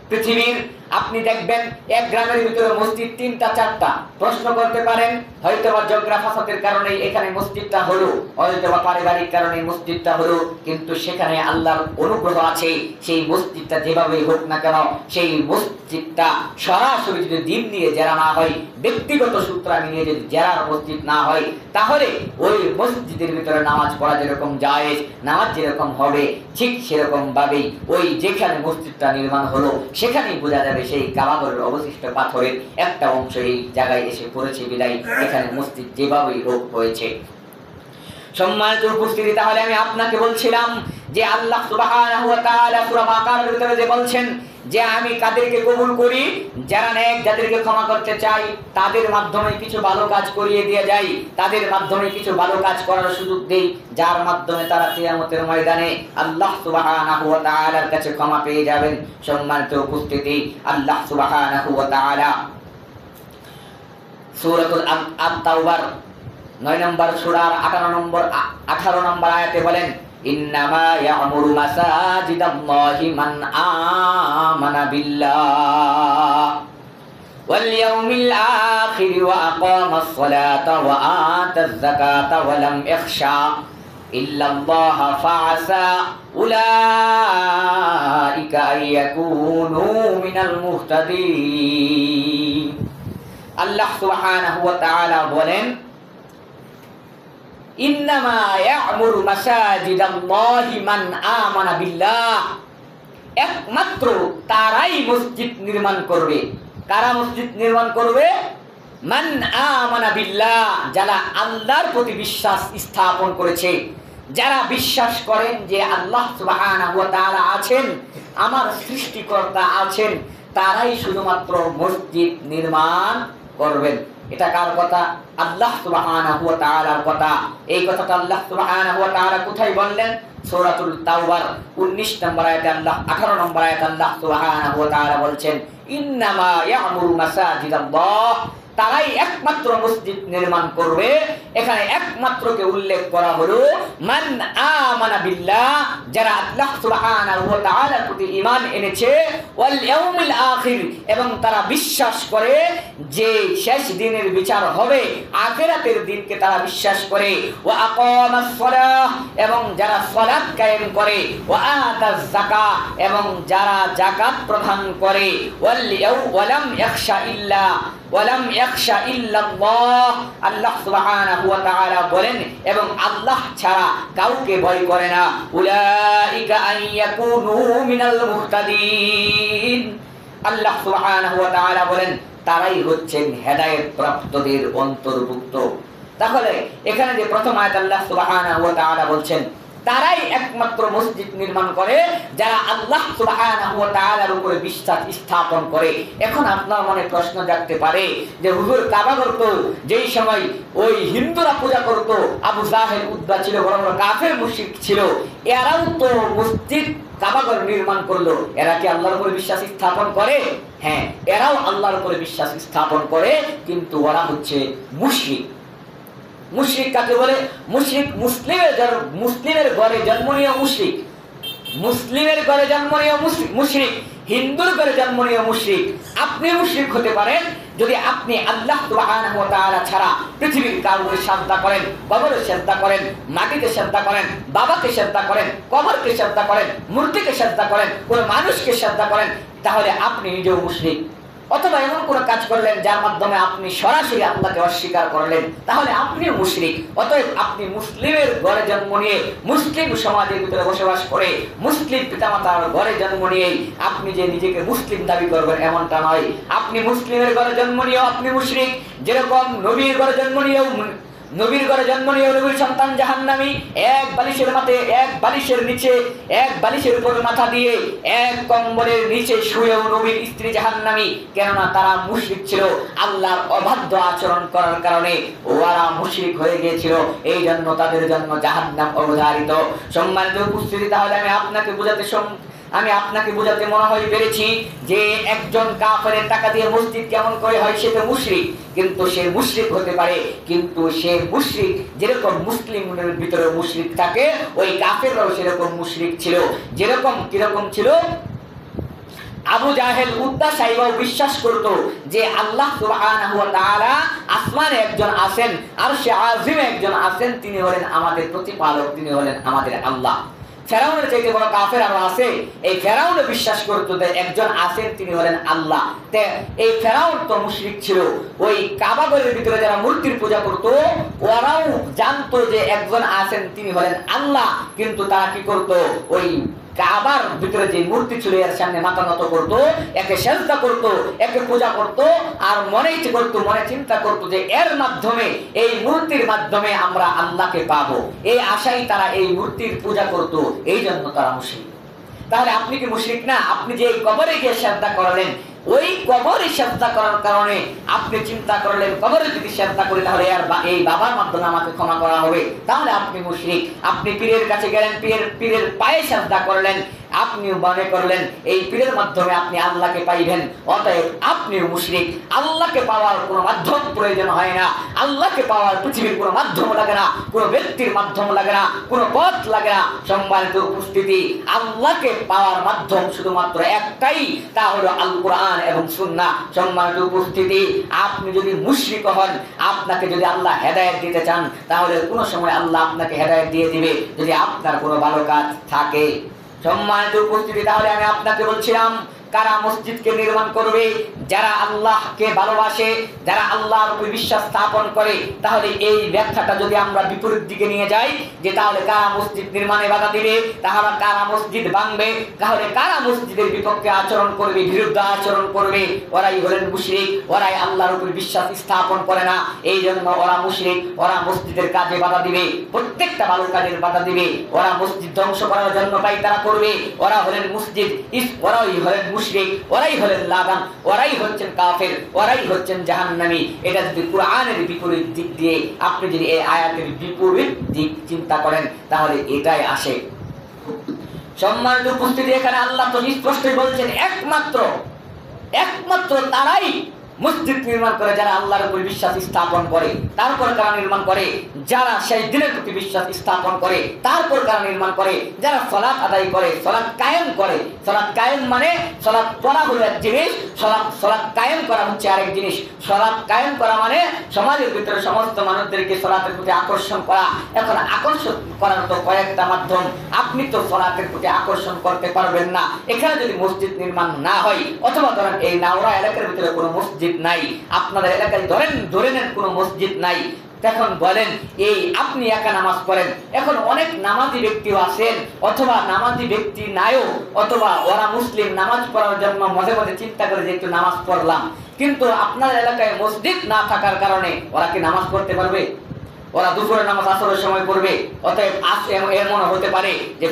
পৃথিবীর আপনি দেখবেন এক গ্রামের ভিতরে মসজিদ 3টা 4টা। প্রশ্ন করতে পারেন হয়তোবা জিওগ্রাফির কারণে এখানে মসজিদটা হলো, হয়তোবা পারিবারিক কারণে মসজিদটা হলো, কিন্তু সেখানে আল্লাহর অনুগ্রহ আছে। সেই মসজিদটা যেভাবেই হোক না কেন, সেই মসজিদটা সরাসরি যদি দিন নিয়ে জেরা না হয়, ব্যক্তিগত সূত্রানি নিয়ে যদি জেরার মসজিদ না হয়, তাহলে ওই মসজিদের ভিতরে নামাজ পড়া যেরকম জায়েজ, নামাজ যেরকম হবে, ঠিক সেরকম ভাবেই ওই যেখানে মসজিদটা নির্মাণ হলো সেখানেই বোঝা যাবে সেই কাবাঘরের অবশিষ্ট পাথরের একটা অংশ এই জায়গায় এসে পড়েছে বিদায় এখানে মসজিদ যেভাবেই হোক হয়েছে। সম্মানিত উপস্থিতি, তাহলে আমি আপনাকে বলছিলাম যে আল্লাহ সুবহানাহু ওয়া তাআলা সূরা বাকারার ভিতরে যে বলছেন যে আমি কাদেরকে কবুল করি, যারা নেক, যাদেরকে ক্ষমা করতে চাই, তাদের মাধ্যমে কিছু ভালো কাজ করিয়ে দিয়ে যাই, তাদের মাধ্যমে কিছু ভালো কাজ করার সুযোগ দেই, যার মাধ্যমে তারা কিয়ামতের ময়দানে আল্লাহ সুবহানাহু ওয়া তাআলার কাছে ক্ষমা পেয়ে যাবেন। সম্মানিত উপস্থিতি, আল্লাহ সুবহানাহু ওয়া তাআলা সূরাতুল আত-তাওবার 9 নম্বর সূরার 18 নম্বর আয়াতে বলেন, ইন্নামা ইয়া'মুরু মাসাজিদাল্লাহি মান আমানা বিল্লাহ ওয়াল ইয়াউমিল আখির ওয়া আকামাস সালাতা ওয়া আতাজ যাকাতা ওয়া লাম ইয়াখশা ইল্লাল্লাহা ফাআসা উলাইকা আইয়াকুনু মিনাল মুহতাদিন। আল্লাহ সুবহানাহু ওয়া তাআলা বলেন, ইন্নামা ইয়া'মুরু মাসাজিদাল্লাহি মান আমানা বিল্লাহ, একমাত্র তারাই মসজিদ নির্মাণ করবে। কারা মসজিদ নির্মাণ করবে? মান আমানা বিল্লাহ, যারা আল্লাহর প্রতি বিশ্বাস স্থাপন করেছে, যারা বিশ্বাস করেন যে আল্লাহ সুবহানাহু ওয়া তাআলা আছেন, আমার সৃষ্টিকর্তা আছেন, তারাই শুধুমাত্র মসজিদ নির্মাণ করবেন। এটা কার কথা? আল্লাহ সুবহানাহু ওয়া তাআলার কথা। এই কথাটা আল্লাহ সুবহানাহু ওয়া তাআলা কোথায় বললেন? সূরাতুল তাওবার 19 নম্বর আয়াতে আল্লাহ 18 নম্বর আয়াতে আল্লাহ সুবহানাহু ওয়া তাআলা বলছেন, ইন্নামা ইয়া'মুরু মাসাজিদাল্লাহ, তারাই একমাত্র মসজিদ নির্মাণ করবে। এখানে একমাত্রকে উল্লেখ করা হলো মান আমানা বিল্লাহ, যারা আল্লাহ সুবহানাহু ওয়া তাআলার প্রতি ঈমান এনেছে, ওয়াল ইয়াউমিল আখির, এবং তারা বিশ্বাস করে যে শেষ দিনের বিচার হবে, আখিরাতের দিনকে তারা বিশ্বাস করে, ওয়া আকামাস সালাহ, এবং যারা সালাত কায়েম করে, ওয়া আতাজ যাকাত, এবং যারা যাকাত প্রদান করে, ওয়ালাম ইয়াখশা ইল্লাল্লাহ, আল্লাহ সুবহানাহু ওয়া তাআলা বলেন, এবং আল্লাহ ছাড়া কাউকে ভয় করে না, উলাইকা আইয়াকুনু মিনাল মুহতাদিন। আল্লাহ সুবহানাহু ওয়া তাআলা বলেন, তারাই হচ্ছেন হেদায়েত প্রাপ্তদের অন্তর্ভুক্ত। তাহলে এখানে যে প্রথম আয়াত আল্লাহ সুবহানাহু ওয়া তাআলা বলছেন তারাই একমাত্র মসজিদ নির্মাণ করে যারা আল্লাহ সুবহানাহু ওয়া তাআলার উপরে বিশ্বাস স্থাপন করে। এখন আপনার মনে প্রশ্ন জাগতে পারে যে হুজুর কাবা করত যেই সময় ওই হিন্দুরা পূজা করত, আবু জাহেল উদ্বা ছিল, বড় বড় কাফের মুশরিক ছিল, এরাও তো মসজিদ কাবাঘর নির্মাণ করলো, এরা কি আল্লাহর উপরে বিশ্বাস স্থাপন করে? হ্যাঁ, এরাও আল্লাহর উপরে বিশ্বাস স্থাপন করে, কিন্তু ওরা হচ্ছে মুশরিক। মুশরিক কাকে বলে? মুশরিক মুসলিমের ঘরে জন্ম নিয়ে মুশরিক, মুসলিমের ঘরে জন্ম নিয়ে মুশরিক, হিন্দুর ঘরে জন্ম নিয়ে মুশরিক। আপনি মুশরিক হতে পারেন যদি আপনি আল্লাহ সুবহানাহু ওয়া তাআলা ছাড়া পৃথিবীর কাউকে শ্রদ্ধা করেন, কবরে শ্রদ্ধা করেন, মাটিতে শ্রদ্ধা করেন, বাবাকে শ্রদ্ধা করেন, কবরকে শ্রদ্ধা করেন, মূর্তিকে শ্রদ্ধা করেন, কোন মানুষকে শ্রদ্ধা করেন, তাহলে আপনি নিজেও মুশরিক। অথবা এমন কোন কাজ করলেন যার মাধ্যমে আপনি সরাসরি আল্লাহকে অস্বীকার করলেন, তাহলে আপনিও মুশরিক। অতএব আপনি মুসলিমের ঘরে জন্ম নিয়ে, মুসলিম সমাজের ভিতরে বসবাস করে, মুসলিম পিতামাতার ঘরে জন্ম নিয়ে আপনি যে নিজেকে মুসলিম দাবি করবেন এমনটা নয়। আপনি মুসলিমের ঘরে জন্ম নিয়েও আপনি মুশরিক, যেরকম নবীর ঘরে জন্ম নিয়েও নবীর সন্তান জাহান্নামী। এক বালিশের মাথায়, এক বালিশের নিচে, এক বালিশের উপর মাথা দিয়ে, এক কম্বলের নিচে শুয়েও নবীর স্ত্রী জাহান্নামী। কেননা তারা মুশরিক ছিল, আল্লাহর অবাধ্য আচরণ করার কারণে ওরা মুশরিক হয়ে গিয়েছিল, এই জন্য তাদের জন্য জাহান্নাম অবধারিত। সম্মানিত উপস্থিতি, তাহলে আমি আপনাকে বোঝাতে মনে হয় পেরেছি যে একজন কাফেরের টাকা দিয়ে মসজিদ কেমন করে হয়, সে তো মুশরিক। কিন্তু সে মুশরিক হতে পারে, কিন্তু সে মুশরিক যেরকম মুসলিমের ভিতরে মুশরিক থাকে, ওই কাফেররাও সেরকম মুশরিক ছিল। কিরকম ছিল? আবু জাহেল উদ্বা সাহেবও বিশ্বাস করত যে আল্লাহ সুবহানাহু ওয়া তাআলা আসমানে একজন আছেন, আরশে আজিমে একজন আছেন, তিনি হলেন আমাদের প্রতিপালক, তিনি হলেন আমাদের আল্লাহ। ফেরাউনের চাইতে বড় কাফের আরো আছে, এই ফেরাউনও বিশ্বাস করতো যে একজন আছেন, তিনি হলেন আল্লাহ। এই ফেরাউন তো মুশরিক ছিল। ওই কাবা ঘরের ভিতরে যারা মূর্তির পূজা করতো, ওরাও জানতো যে একজন আছেন, তিনি হলেন আল্লাহ, কিন্তু তারা কি করতো? ওই কাবার ভিতরে যে মূর্তি ছিল এর সামনে মাথা নত করতো, একে সেজদা করতো, একে পূজা করতো, আর মনে চিন্তা করতো যে এর মাধ্যমে, এই মূর্তির মাধ্যমে আমরা আল্লাহকে পাবো। এই আশাই তারা এই মূর্তির পূজা করতো, এই জন্য তারা মুশরিক। তাহলে আপনি কি মুশরিক না? আপনি যে এই কবরে গিয়ে সেজদা করলেন, ওই কবরে সেজদা করার কারণে আপনি চিন্তা করলেন কবরে যদি সেজদা করি তাহলে এই বাবার মাধ্যমে আমাকে ক্ষমা করা হবে, তাহলে আপনি মুশরিক। আপনি পীরের কাছে গেলেন, পীরের পায়ে সেজদা করলেন, আপনিও মনে করলেন এই পীরের মাধ্যমে আপনি আল্লাহকে পাইবেন, অতএব আপনিও মুশরিক। আল্লাহকে পাওয়ার কোনো মাধ্যম প্রয়োজন হয় না, আল্লাহকে পাওয়ার পৃথিবীর কোনো মাধ্যম লাগে না, কোনো ব্যক্তির মাধ্যম লাগে না, কোনো পথ লাগে না। সম্মানিত উপস্থিতি, আল্লাহকে পাওয়ার মাধ্যম শুধুমাত্র একটাই, তা হলো আল কোরআন এবং সুন্নাহ। সম্মানিত উপস্থিতি, আপনি যদি মুশরিক হন, আপনাকে যদি আল্লাহ হেদায়েত দিতে চান, তাহলে কোনো সময় আল্লাহ আপনাকে হেদায়েত দিয়ে দিবে যদি আপনার কোনো ভালো কাজ থাকে। সম্মানিত উপস্থিতি, তাহলে আমি আপনাকে বলছিলাম কারা মসজিদকে নির্মাণ করবে? যারা আল্লাহকে ভালোবাসে, যারা আল্লাহর উপর বিশ্বাস স্থাপন করে। তাহলে এই ব্যাখ্যাটা যদি আমরা বিপরীত দিকে নিয়ে যাই, যে তাহলে কারা মসজিদ নির্মাণে বাধা দিবে, তাহলে কারা মসজিদ ভাঙবে, তাহলে কারা মসজিদের বিপক্ষে আচরণ করবে, বিরুদ্ধ আচরণ করবে, ওরাই হলেন মুশরিক, ওরাই আল্লাহর উপর বিশ্বাস স্থাপন করে না, এই জন্য ওরা মুশরিক। ওরা মসজিদের কাজে বাধা দিবে, প্রত্যেকটা ভালো কাজের বাধা দিবে, ওরা মসজিদ ধ্বংস করার জন্য তাই তারা করবে। ওরা হলেন ওরাই হলেন মুশরিক, ওরাই হলেন লাগান, ওরাই হচ্ছেন কাফের, ওরাই হচ্ছেন জাহান্নামী। এটা যদি কোরআনের বিপরীত দিক দিয়ে আপনি যদি এই আয়াতের বিপরীত দিক চিন্তা করেন, তাহলে এটাই আসে। সম্মানিত উপস্থিতি, এখানে আল্লাহ তো স্পষ্টই বলছেন একমাত্র তারাই মসজিদ নির্মাণ করে যারা আল্লাহর উপর বিশ্বাস স্থাপন করে। তারপর কারা নির্মাণ করে? যারা সেই দিনের প্রতি বিশ্বাস স্থাপন করে। তারপর কারা নির্মাণ করে? যারা সালাত আদায় করে, সালাত কায়েম করে। সালাত কায়েম মানে সালাত পড়া হলো এক জিনিস, সালাত কায়েম করা হচ্ছে আরেক জিনিস। সালাত কায়েম করা মানে সমাজের ভিতরে সমস্ত মানুষদেরকে সালাতের প্রতি আকর্ষণ করা। এখন আকর্ষণ করার তো কয়েকটা মাধ্যম, আপনি তো সালাতের প্রতি আকর্ষণ করতে পারবেন না এখানে যদি মসজিদ নির্মাণ না হয়। অথবা ধরেন এই নাওরা এলাকার ভিতরে কোনো মসজিদ নাই, আপনাদের এলাকায় ধরে নেন কোনো মসজিদ নাই, এখন বলেন এই আপনি একা নামাজ পড়েন। এখন অনেক নামাজি ব্যক্তিও আছেন, অথবা নামাজি ব্যক্তি নাইও, অথবা ওরা মুসলিম, নামাজ পড়ার জন্য মাঝে মাঝে চিন্তা করে যে একটু নামাজ পড়লাম, কিন্তু আপনার এলাকায় মসজিদ না থাকার কারণে ওরা কি নামাজ পড়তে পারবে? ওরা দুপুরের নামাজ আসরের সময় পড়বে, অতএব এর মনে হতে পারে যে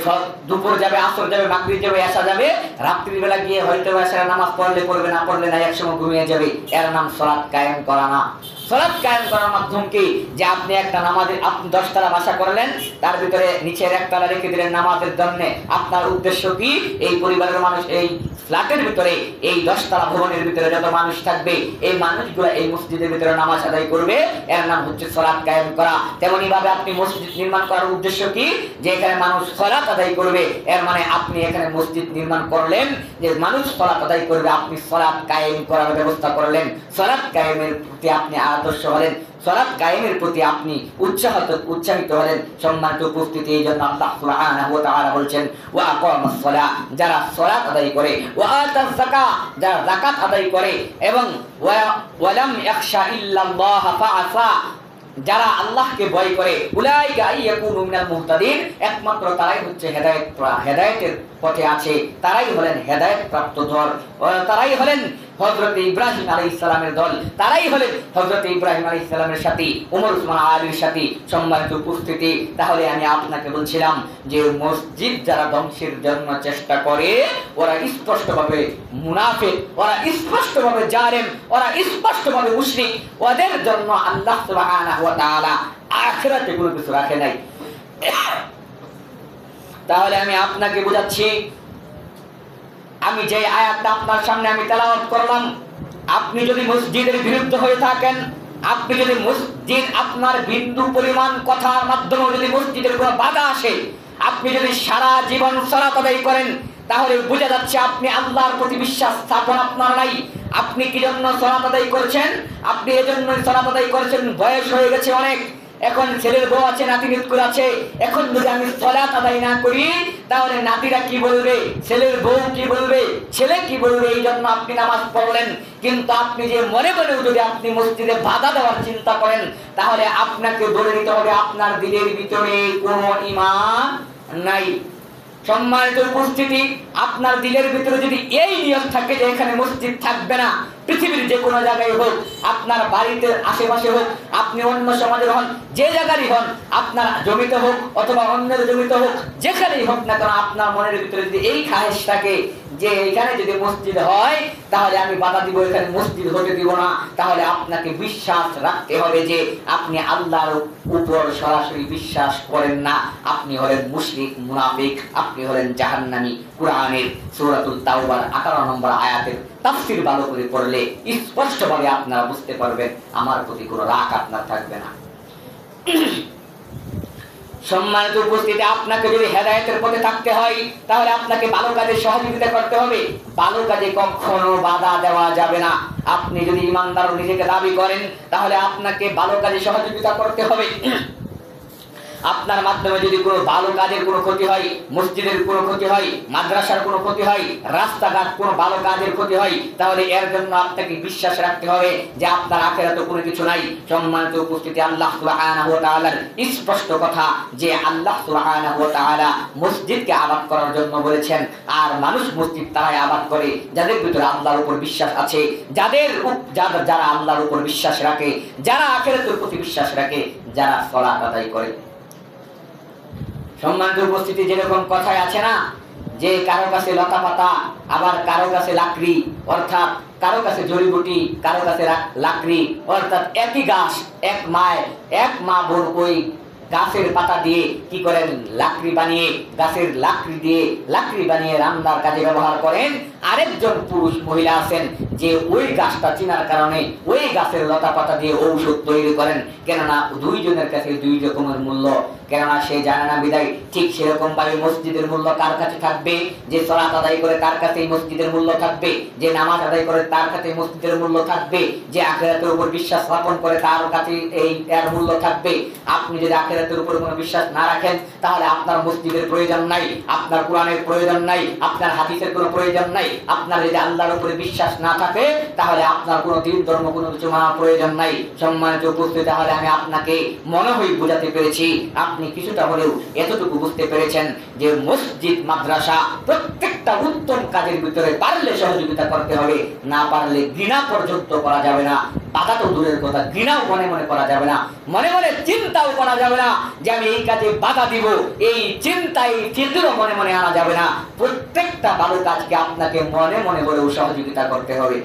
দুপুর যাবে, আসর যাবে, মাগরিব যাবে, এশা যাবে, রাত্রির বেলা গিয়ে হয়তো এশার নামাজ পড়লে পড়বে, না পড়লে না, একসময় ঘুমিয়ে যাবে। এর নাম সালাত কায়েম করা না। সালাত কায়েম করার মাধ্যম কি? যে আপনি একটা নামাজের, আপনি 10 তলা বাসা করলেন, তার ভিতরে নিচের 1 তলা রেখে দিলেন নামাজের জন্য। আপনার উদ্দেশ্য কি? এই পরিবারের মানুষ, এই ফ্ল্যাটের ভিতরে, এই 10 তলা ভবনের ভিতরে যত মানুষ থাকবে, এই মানুষগুলো এই মসজিদের ভিতরে নামাজ আদায় করবে, এর নাম হচ্ছে সালাত কায়েম করা। তেমনি ভাবে আপনি মসজিদ নির্মাণ করার উদ্দেশ্য কি? যে এখানে মানুষ সালাত আদায় করবে, এর মানে আপনি এখানে মসজিদ নির্মাণ করলেন যে মানুষ সালাত আদায় করবে, আপনি সালাত কায়েম করার ব্যবস্থা করলেন, সালাত কায়েমের প্রতি আপনি আদর্শ হলেন, সালাত কায়েমের প্রতি আপনি উৎসাহিত হলেন। সম্মানিত উপস্থিতি, এই জন্য আল্লাহ সুবহানাহু ওয়া তাআলা বলছেন ওয়া আকামাস সালাহ, যারা সালাত আদায় করে, ওয়া আতাজ যাকাত, যারা যাকাত আদায় করে, এবং ওয়া লাম ইয়াখশা ইল্লাল্লাহ ফাআসা, যারা আল্লাহকে ভয় করে, উলাইকা আইয়াকুনু মিনাল মুহতাদিন, একমাত্র তারাই হচ্ছে হেদায়েতের পথে আছে, তারাই হলেন হেদায়েত প্রাপ্ত দল, তারাই হলেন হযরত ইব্রাহিম আলাইহিস সালামের দল, তারাই হলেন হযরত ইব্রাহিম আলাইহিস সালামের সাথী, ওমর উসমান আলীর সাথী। সম্মানিত উপস্থিতি, তাহলে আমি আপনাকে বলছিলাম যে মসজিদ যারা ধ্বংসের জন্য চেষ্টা করে, ওরা স্পষ্টভাবে মুনাফিক, ওরা স্পষ্টভাবে জালেম, ওরা স্পষ্টভাবে মুশরিক। ওদের জন্য আল্লাহ সুবহানাহু ওয়া তাআলা আখিরাতে কোনো কিছু রাখে নাই। তাহলে আমি আপনাকে বোঝাচ্ছি, আমি যে আয়াতটা আপনার সামনে আমি তেলাওয়াত করলাম, আপনি যদি মসজিদের বিরুদ্ধে হয়ে থাকেন, আপনি যদি মসজিদ আপনার বিন্দু পরিমাণ কথার মাধ্যমে যদি মসজিদের কোনো বাধা আসে, আপনি যদি সারা জীবন সালাত আদায় করেন, তাহলে বোঝা যাচ্ছে আপনি আল্লাহর প্রতি বিশ্বাস স্থাপন আপনার নাই। আপনি কি জন্য সালাত আদায় করছেন? আপনি এজন্য সালাত আদায় করছেন, বয়স হয়ে গেছে অনেক, এখন ছেলের বউ আছে, নাতি নাতকুর আছে, এখন যদি আমি সালাত আদায় না করি তাহলে নাতিরা কি বলবে, ছেলের বউ কি বলবে, ছেলে কি বলবে, এই জন্য আপনি নামাজ পড়লেন। কিন্তু আপনি যে মনে করেও যদি আপনি মসজিদে বাধা দেওয়ার চিন্তা করেন, তাহলে আপনাকে ধরে নিতে হবে আপনার দিলের ভিতরে কোনো ঈমান নাই। সম্মানিত উপস্থিতি, আপনার দিলের ভিতরে যদি এই নিয়ত থাকে যে এখানে মসজিদ থাকবে না, পৃথিবীর যে কোনো জায়গায় হোক, আপনার বাড়িতে আশেপাশে হোক, আপনি অন্য সমাজের হন, যে জায়গারই হন, আপনার জমিতে হোক অথবা অন্যের জমিতে হোক, যেখানেই হোক না কেন, আপনার মনের ভিতরে যদি এই খাহেশ থাকে যে এখানে যদি মসজিদ হয় তাহলে আমি বাধা দিব, এখানে মসজিদ হতে দিব না, তাহলে আপনাকে বিশ্বাস রাখতে হবে যে আপনি আল্লাহর উপর সরাসরি বিশ্বাস করেন না, আপনি হলেন মুশরিক, মুনাফিক, আপনি হলেন জাহান্নামী। কুরআনের সূরাতুল তাওবার 11 নম্বর আয়াতের তাফসীর ভালো করে পড়লে স্পষ্টভাবে আপনারা বুঝতে পারবেন, আমার প্রতি কোনো রাগ আপনার থাকবে না। সম্মানিত উপস্থিতি, আপনাকে যদি হেদায়েতের পথে থাকতে হয় তাহলে আপনাকে ভালো কাজে সহযোগিতা করতে হবে, ভালো কাজে কখনো বাধা দেওয়া যাবে না। আপনি যদি ইমানদার নিজেকে দাবি করেন তাহলে আপনাকে ভালো কাজে সহযোগিতা করতে হবে। আপনার মাধ্যমে যদি কোনো ভালো কাজের কোনো ক্ষতি হয়, মসজিদের কোনো ক্ষতি হয়, মাদ্রাসার কোনো ক্ষতি হয়, রাস্তাঘাট কোনো ভালো কাজের ক্ষতি হয়, তাহলে এর জন্য আপনাকে বিশ্বাস রাখতে হবে যে আপনার আখিরাতে কোনো কিছু নাই। সম্মানিত উপস্থিতি, আল্লাহ সুবহানাহু ওয়া তাআলার স্পষ্ট কথা যে আল্লাহ সুবহানাহু ওয়া তাআলা মসজিদকে আবাদ করার জন্য বলেছেন, আর মানুষ মসজিদ তারাই আবাদ করে যাদের ভিতরে আল্লাহর উপর বিশ্বাস আছে, যারা আল্লাহর উপর বিশ্বাস রাখে, যারা আখিরাতের প্রতি বিশ্বাস রাখে, যারা সালাত আদায় করে। সম্মানিত উপস্থিতি, যেরকম কথায় আছে না যে কারো কাছে লতা পাতা, আবার কারো কাছে লাকড়ি, অর্থাৎ কারো কাছে জড়িবুটি, কারো কাছে লাকড়ি, অর্থাৎ একই গাছ, এক মা বোন ওই গাছের পাতা দিয়ে কি করেন, লাকড়ি বানিয়ে, গাছের লাকড়ি বানিয়ে রান্নার কাজে ব্যবহার করেন। আরেকজন পুরুষ মহিলা আছেন যে ওই গাছটা চিনার কারণে ওই গাছের লতা পাতা দিয়ে ঔষধ তৈরি করেন, কেননা দুইজনের কাছে দুই রকমের মূল্য, কেননা সে জানে না বিদায়। ঠিক সেরকম ভাবে মসজিদের মূল্য কার কাছে থাকবে, যে সালাত আদায় করে তার কাছে মসজিদের মূল্য থাকবে, যে নামাজ আদায় করে তার কাছে মসজিদের মূল্য থাকবে, যে আখিরাতের উপর বিশ্বাস স্থাপন করে তার কাছে এর মূল্য থাকবে। আপনি যদি আখিরাতের উপর কোনো বিশ্বাস না রাখেন তাহলে আপনার মসজিদের প্রয়োজন নাই, আপনার কোরআনের প্রয়োজন নাই, আপনার হাদিসের কোনো প্রয়োজন নাই। আপনার যদি আল্লাহর উপরে বিশ্বাস না থাকে তাহলে আপনার কোনো দিন ধর্ম কোনো কিছু মানার প্রয়োজন নাই। সম্মানিত উপস্থিতি, তাহলে আমি আপনাকে মনে হয় বোঝাতে পেরেছি, আপনি কিছুটা হলেও এতটুকু বুঝতে পেরেছেন যে মসজিদ মাদ্রাসা প্রত্যেকটা উত্তম কাজের ভিতরে পারলে সহযোগিতা করতে হবে, না পারলে ঘৃণা পর্যন্ত করা যাবে না। বাধা তো দূরের কথা, ঘৃণাও মনে মনে করা যাবে না, মনে মনে চিন্তাও করা যাবে না যে আমি এই কাজে বাধা দিব, এই চিন্তা এই চিন্তাও মনে মনে আনা যাবে না। প্রত্যেকটা ভালো কাজকে আপনাকে মনে মনে বলেও সহযোগিতা করতে হবে।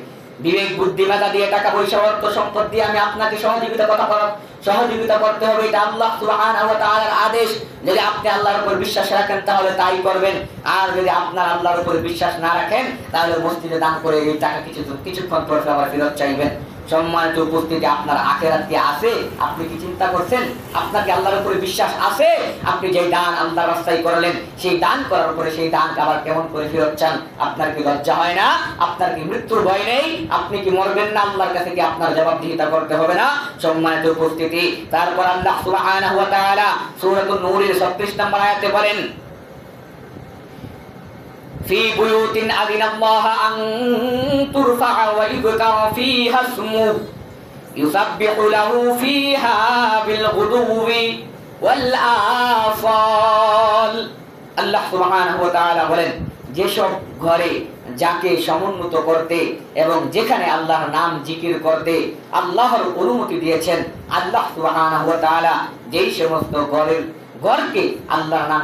বিবেক বুদ্ধি মেধা দিয়ে, টাকা পয়সা অর্থ সম্পদ দিয়ে আমি আপনাকে সহযোগিতা করতে হবে, এটা আল্লাহ সুবহানাহু ওয়া তাআলার আদেশ। যদি আপনি আল্লাহর উপর বিশ্বাস রাখেন তাহলে তাই করবেন, আর যদি আপনার আল্লাহর উপর বিশ্বাস না রাখেন তাহলে মসজিদে দান করে এই টাকা কিছুক্ষণ পর আবার ফেরত চাইবেন। সম্মানিত উপস্থিতি, আপনার আখিরাত কি আছে? আপনি কি চিন্তা করছেন? আপনার কি আল্লাহর উপরে বিশ্বাস আছে? আপনি যে দান আল্লাহর রাস্তায় করলেন, সেই দান করার পরে সেই দান আবার কেমন করে ফেরত চান? আপনার কি লজ্জা হয় না? আপনার কি মৃত্যুর ভয় নেই? আপনি কি মরবেন না? আল্লাহর কাছে কি আপনার জবাবদিহিতা করতে হবে না? সম্মানিত উপস্থিতি, তারপর আল্লাহ সুবহানাহু ওয়া তাআলা সূরাতুন নূরের 36 নম্বর আয়াতে বলেন, في بيوت أذن الله أن ترفع ويذكر فيها اسمه يسبح له فيها بالغدو والآصال। আল্লাহ সুবহানাহু ওয়া তাআলা বলেন, যেসব ঘরে যাকে সমুন্নত করতে এবং যেখানে আল্লাহর নাম জিকির করতে আল্লাহর অনুমতি দিয়েছেন, আল্লাহ সুবহানাহু ওয়া তাআলা যেই সমস্ত ঘরকে আল্লাহর নাম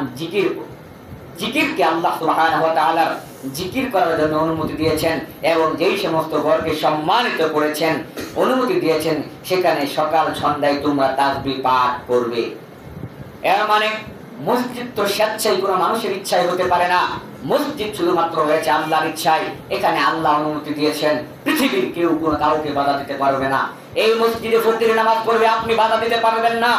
জিকিরকে আল্লাহ সুবহানাহু ওয়া তাআলার জিকির করার জন্য অনুমতি দিয়েছেন এবং যেই সমস্ত ঘরকে সম্মানিত করেছেন, অনুমতি দিয়েছেন, সেখানে সকাল সন্ধ্যায় তোমরা তাসবিহ পাঠ করবে। এর মানে মসজিদ তো স্বেচ্ছায় কোনো মানুষের ইচ্ছায় হতে পারে না, মসজিদ শুধুমাত্র হয়েছে আল্লাহর ইচ্ছায়। এখানে আল্লাহ অনুমতি দিয়েছেন, পৃথিবীর কেউ কোনো কাউকে বাধা দিতে পারবে না। এই মসজিদে ফজরের নামাজ পড়বে, আপনি বাধা দিতে পারবেন না।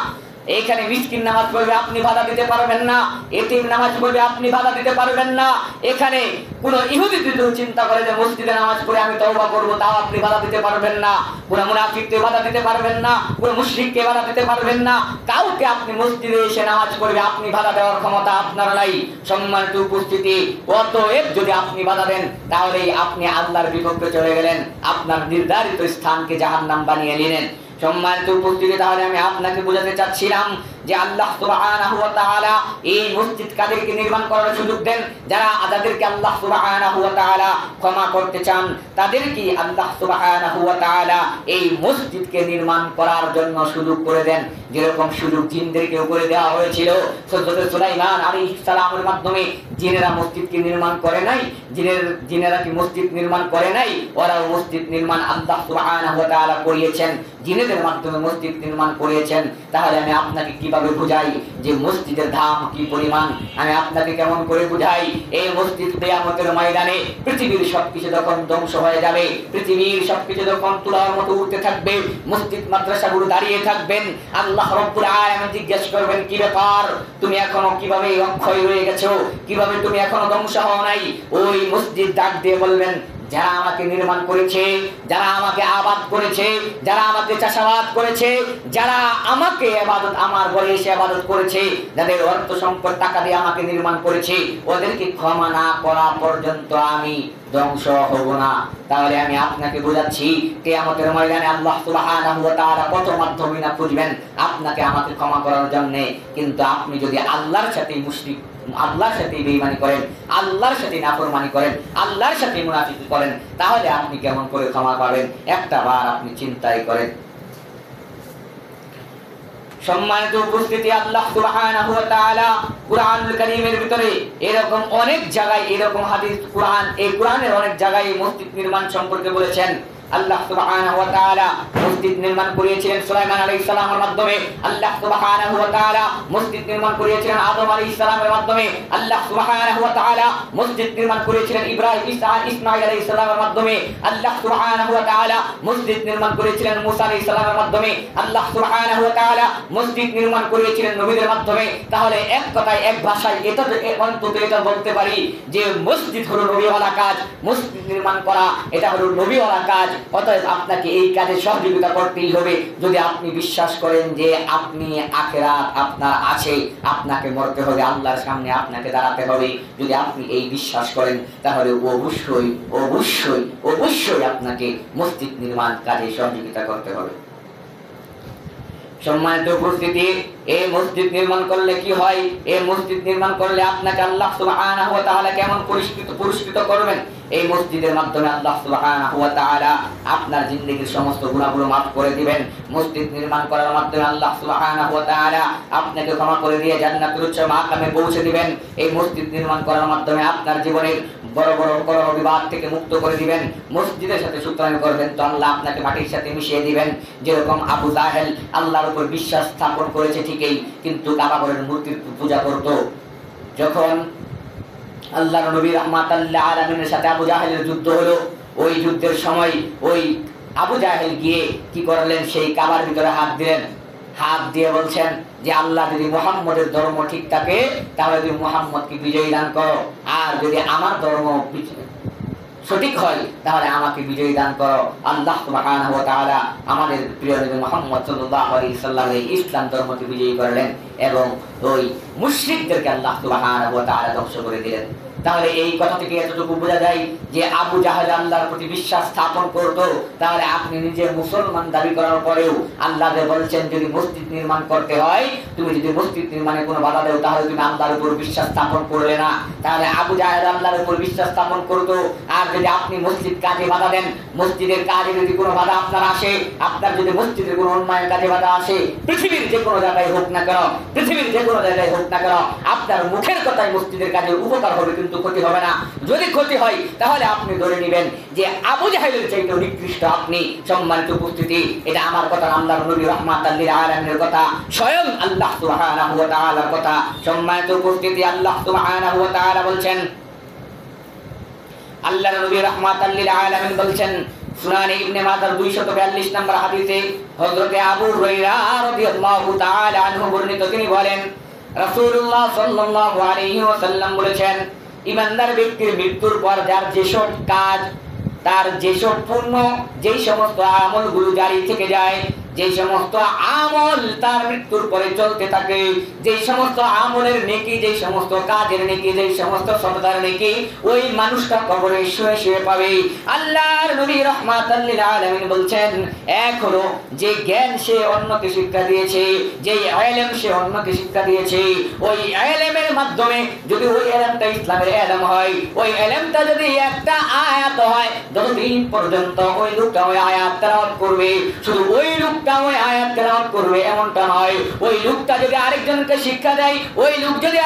এখানে মিসকিন নামাজ পড়বে, আপনি বাধা দিতে পারবেন না। এতিম নামাজ পড়বে, আপনি বাধা দিতে পারবেন না। এখানে কোন ইহুদি যদি চিন্তা করে যে মসজিদে নামাজ পড়ে আমি তওবা করব, তাও আপনি বাধা দিতে পারবেন না। কোন মুনাফিককে বাধা দিতে পারবেন না, কোন মুশরিককে বাধা দিতে পারবেন না। কাউকে আপনি মসজিদে এসে নামাজ পড়বে আপনি বাধা দেওয়ার ক্ষমতা আপনার নাই। সম্মানিত উপস্থিতি, অতএব যদি আপনি বাধা দেন তাহলে আপনি আল্লাহর বিপক্ষে চলে গেলেন, আপনার নির্ধারিত স্থানকে জাহান্নাম বানিয়ে নিলেন। সম্মানিত উপস্থিতি, তাহলে আমি আপনাকে বোঝাতে চাচ্ছিলাম যে আল্লাহ সুবহানাহু ওয়া তাআলা এই মসজিদ কাদেরকে নির্মাণ করার সুযোগ দেন? যাদেরকে আল্লাহ সুবহানাহু ওয়া তাআলা ক্ষমা করতে চান, তাদেরকে আল্লাহ সুবহানাহু ওয়া তাআলা এই মসজিদকে নির্মাণ করার জন্য সুযোগ করে দেন। যেরকম সুযোগ জিনদেরকে করে দেওয়া হয়েছিল, হযরত সুলাইমান আলাইহিস সালামের মাধ্যমে জিনেরা মসজিদকে নির্মাণ করে নাই? জিনেরা কি মসজিদ নির্মাণ করে নাই? ওরাও মসজিদ নির্মাণ আল্লাহ সুবহানাহু ওয়া তাআলা করিয়েছেন, জিনেদের মাধ্যমে মসজিদ নির্মাণ করিয়েছেন। তাহলে আমি আপনাকে কিভাবে বুঝাই যে মসজিদের দাম কি পরিমাণ? আমি আপনাকে কেমন করে বুঝাই? এই মসজিদ কিয়ামতের ময়দানে পৃথিবীর সবকিছু যখন ধ্বংস হয়ে যাবে, পৃথিবীর সবকিছু যখন তুলার মতো উঠতে থাকবে, মসজিদ মাদ্রাসাগুলো দাঁড়িয়ে থাকবেন, আল্লাহ রাব্বুল আলামিন জিজ্ঞেস করবেন, কি ব্যাপার, তুমি এখনো কিভাবে অক্ষয় রয়ে গেছো, কিভাবে তুমি এখনো ধ্বংস হও নাই? ওই মসজিদ ডাক দিয়ে বলবেন, যারা আমাকে নির্মাণ করেছে, যারা আমাকে আবাদ করেছে, যারা আমাকে চাষাবাদ করেছে, যারা আমাকে ইবাদত, আমার ঘরে এসে ইবাদত করেছে, যাদের অর্থ সম্পদ টাকা দিয়ে আমাকে নির্মাণ করেছে, ওদেরকে ক্ষমা না করা পর্যন্ত আমি ধ্বংস হব না। তাহলে আমি আপনাকে বোঝাচ্ছি, কিয়ামতের ময়দানে আল্লাহ সুবহানাহু ওয়া তাআলা কত মাধ্যমে না খুঁজবেন আপনাকে আমাকে ক্ষমা করার জন্য। কিন্তু আপনি যদি আল্লাহর সাথে মুশরিক, আল্লাহর সাথে বেঈমানি করেন, আল্লাহর সাথে নাফরমানি করেন, আল্লাহর সাথে মুনাফিকি করেন, তাহলে আপনি কেমন করে ক্ষমা পাবেন? একটা বার আপনি চিন্তাই করেন। সম্মানিত উপস্থিতি, আল্লাহ সুবহানাহু ওয়া তাআলা কুরআনুল কারীমের ভিতরে এরকম অনেক জায়গায় এরকম হাদিস, এই কোরআনের অনেক জায়গায় মসজিদ নির্মাণ সম্পর্কে বলেছেন। আল্লাহ সুবহানাহু ওয়া তাআলা মসজিদ নির্মাণ করিয়েছিলেন সুলাইমান আলাইহিস সালামের মাধ্যমে, আল্লাহ সুবহানাহু ওয়া তাআলা মসজিদ নির্মাণ করিয়েছিলেন আদম আলাইহিস সালামের মাধ্যমে, আল্লাহ সুবহানাহু ওয়া তাআলা মসজিদ নির্মাণ করিয়েছিলেন ইব্রাহিম, ইসমাঈল আলাইহিস সালামের মাধ্যমে, আল্লাহ সুবহানাহু ওয়া তাআলা মসজিদ নির্মাণ করিয়েছিলেন মুসা আলাইহিস সালামের মাধ্যমে, আল্লাহ সুবহানাহু ওয়া তাআলা মসজিদ নির্মাণ করিয়েছিলেন নবীদের মাধ্যমে। তাহলে এক কথায়, এক ভাষায় এটা অন্তত এটা বলতে পারি যে মসজিদ হলো নবীওয়ালা কাজ, মসজিদ নির্মাণ করা এটা হলো নবীওয়ালা কাজ। অতএব আপনাকে এই কাজে সহযোগিতা করতেই হবে। যদি আপনি বিশ্বাস করেন যে আপনি আখিরাত আপনার আছে, আপনাকে মরতে হবে, আল্লাহর সামনে আপনাকে দাঁড়াতে হবে, যদি আপনি এই বিশ্বাস করেন তাহলে অবশ্যই অবশ্যই অবশ্যই আপনাকে মসজিদ নির্মাণ কাজে সহযোগিতা করতে হবে। সম্মানিত উপস্থিতি, এই মসজিদ নির্মাণ করলে কি হয়? এই মসজিদ নির্মাণ করলে আপনাকে আল্লাহ সুবহানাহু ওয়া তাআলা কেমন পুরস্কৃত করবেন? এই মসজিদের মাধ্যমে আল্লাহ সুবহানাহু ওয়া তাআলা আপনার জিন্দেগীর সমস্ত গুনাহগুলো মাফ করে দিবেন। মসজিদ নির্মাণ করার মাধ্যমে আল্লাহ সুবহানাহু ওয়া তাআলা আপনাকে ক্ষমা করে দিয়ে জান্নাতুল উচ্চ মাকামে পৌঁছে দিবেন। এই মসজিদ নির্মাণ করার মাধ্যমে আপনার জীবনের বড় বড় কলহ বিবাদ থেকে মুক্ত করে দিবেন। মসজিদের সাথে সূত্রায়ন করবেন তো আল্লাহ আপনাকে মাটির সাথে মিশিয়ে দিবেন। যেরকম আবু জাহেল আল্লাহর উপর বিশ্বাস স্থাপন করেছে ঠিকই, কিন্তু কাবা ঘরের মূর্তির পূজা করত। যখন আল্লাহর নবী রাহমাতাল লিল আলামিনের সাথে আবু জাহেলের যুদ্ধ হলো, ওই যুদ্ধের সময় ওই আবু জাহেল গিয়ে কি করলেন, সেই কাবার ভিতরে হাত দিলেন। হাত দিয়ে বলছেন যে আল্লাহ যদি মুহাম্মদের ধর্ম ঠিক থাকে তাহলে তুমি মুহাম্মদকে বিজয়ী দান করো, আর যদি আমার ধর্ম সঠিক হয় তাহলে আমাকে বিজয়ী দান করো। আল্লাহ সুবহানাহু ওয়া তাআলা আমাদের প্রিয় নবী মুহাম্মদ সাল্লাল্লাহু আলাইহি সাল্লামের এই ইসলাম ধর্মকে বিজয়ী করলেন এবং ওই মুশরিকদেরকে আল্লাহ সুবহানাহু ওয়া তাআলা ধ্বংস করে দিলেন। তাহলে এই কথা থেকে এতটুকু বোঝা যায় যে আবু জাহেল আল্লাহর প্রতি বিশ্বাস স্থাপন করত। তাহলে আপনি নিজে মুসলমান দাবি করার পরেও আল্লাহ বলছেন যদি মসজিদ নির্মাণ করতে হয়, তুমি যদি মসজিদ নির্মাণে কোনো বাধা দাও তাহলে তুমি আল্লাহর উপর বিশ্বাস স্থাপন করবে না। তাহলে আবু জাহেল আল্লাহর উপর বিশ্বাস স্থাপন করত, আর যদি আপনি মসজিদ কাজে বাধা দেন, মসজিদের কাজে যদি কোনো বাধা আপনার আসে, আপনার যদি মসজিদের কোনো উন্নয়ন কাজে বাধা আসে, পৃথিবীর যে কোনো জায়গায় হোক না কেন, পৃথিবীর যে কোনো জায়গায় হোক না কেন, আপনার মুখের কথায় মসজিদের কাজে উপকার হবে কিন্তু ক্ষতি হবে না। যদি ক্ষতি হয় তাহলে আপনি ধরে নেবেন যে আবু জাহেলের চাইতে নিকৃষ্ট আপনি। সম্মানিত উপস্থিতি, এটা আমার কথা, আল্লাহর নবী রাহমাতাল লিল আলামিনের কথা, স্বয়ং আল্লাহ সুবহানাহু ওয়া তাআলার কথা। সম্মানিত উপস্থিতি, আল্লাহ সুবহানাহু ওয়া তাআলা বলছেন, আল্লাহর নবী রাহমাতাল লিল আলামিন বলছেন সুনান ইবনে মাজাহ 242 নম্বর হাদিসে হযরত আবু হুরায়রা রাদিয়াল্লাহু তাআলা আনহু বর্ণিত, তিনি বলেন রাসূলুল্লাহ সাল্লাল্লাহু আলাইহি ওয়াসাল্লাম বলেছেন, ইমানদার ব্যক্তির মৃত্যুর পর যার যেসব কাজ, তার যেসব পুণ্য, যেই সমস্ত আমলগুলো জারি থেকে যায়, যে সমস্ত আমল তার মৃত্যুর পরে চলতে থাকে, যে সমস্ত আমলের নেকি, যে সমস্ত কাজের নেকি, যে সমস্ত সততার নেকি ওই মানুষটা কবরে শুয়ে শুয়ে পাবে। আল্লাহর নবী রাহমাতাল লিল আলামিন বলছেন, এক হলো যে জ্ঞান সে অন্যকে শিক্ষা দিয়েছে, যে ইলম সে অন্যকে শিক্ষা দিয়েছে, ওই ইলমের মাধ্যমে যদি ওই ইলমটা ইসলামের ইলম হয়, ওই ইলমটা যদি একটা আয়াত হয়, যতদিন পর্যন্ত ওই লোকটা ওই আয়াত তেলাওয়াত করবে, শুধু ওই লোকটা ওই আয়াত তেলাওয়াত করবে এমনটা নয়, ওই লোকটা যদি আরেকজনকে শিক্ষা দেয়, ওই লোক যদি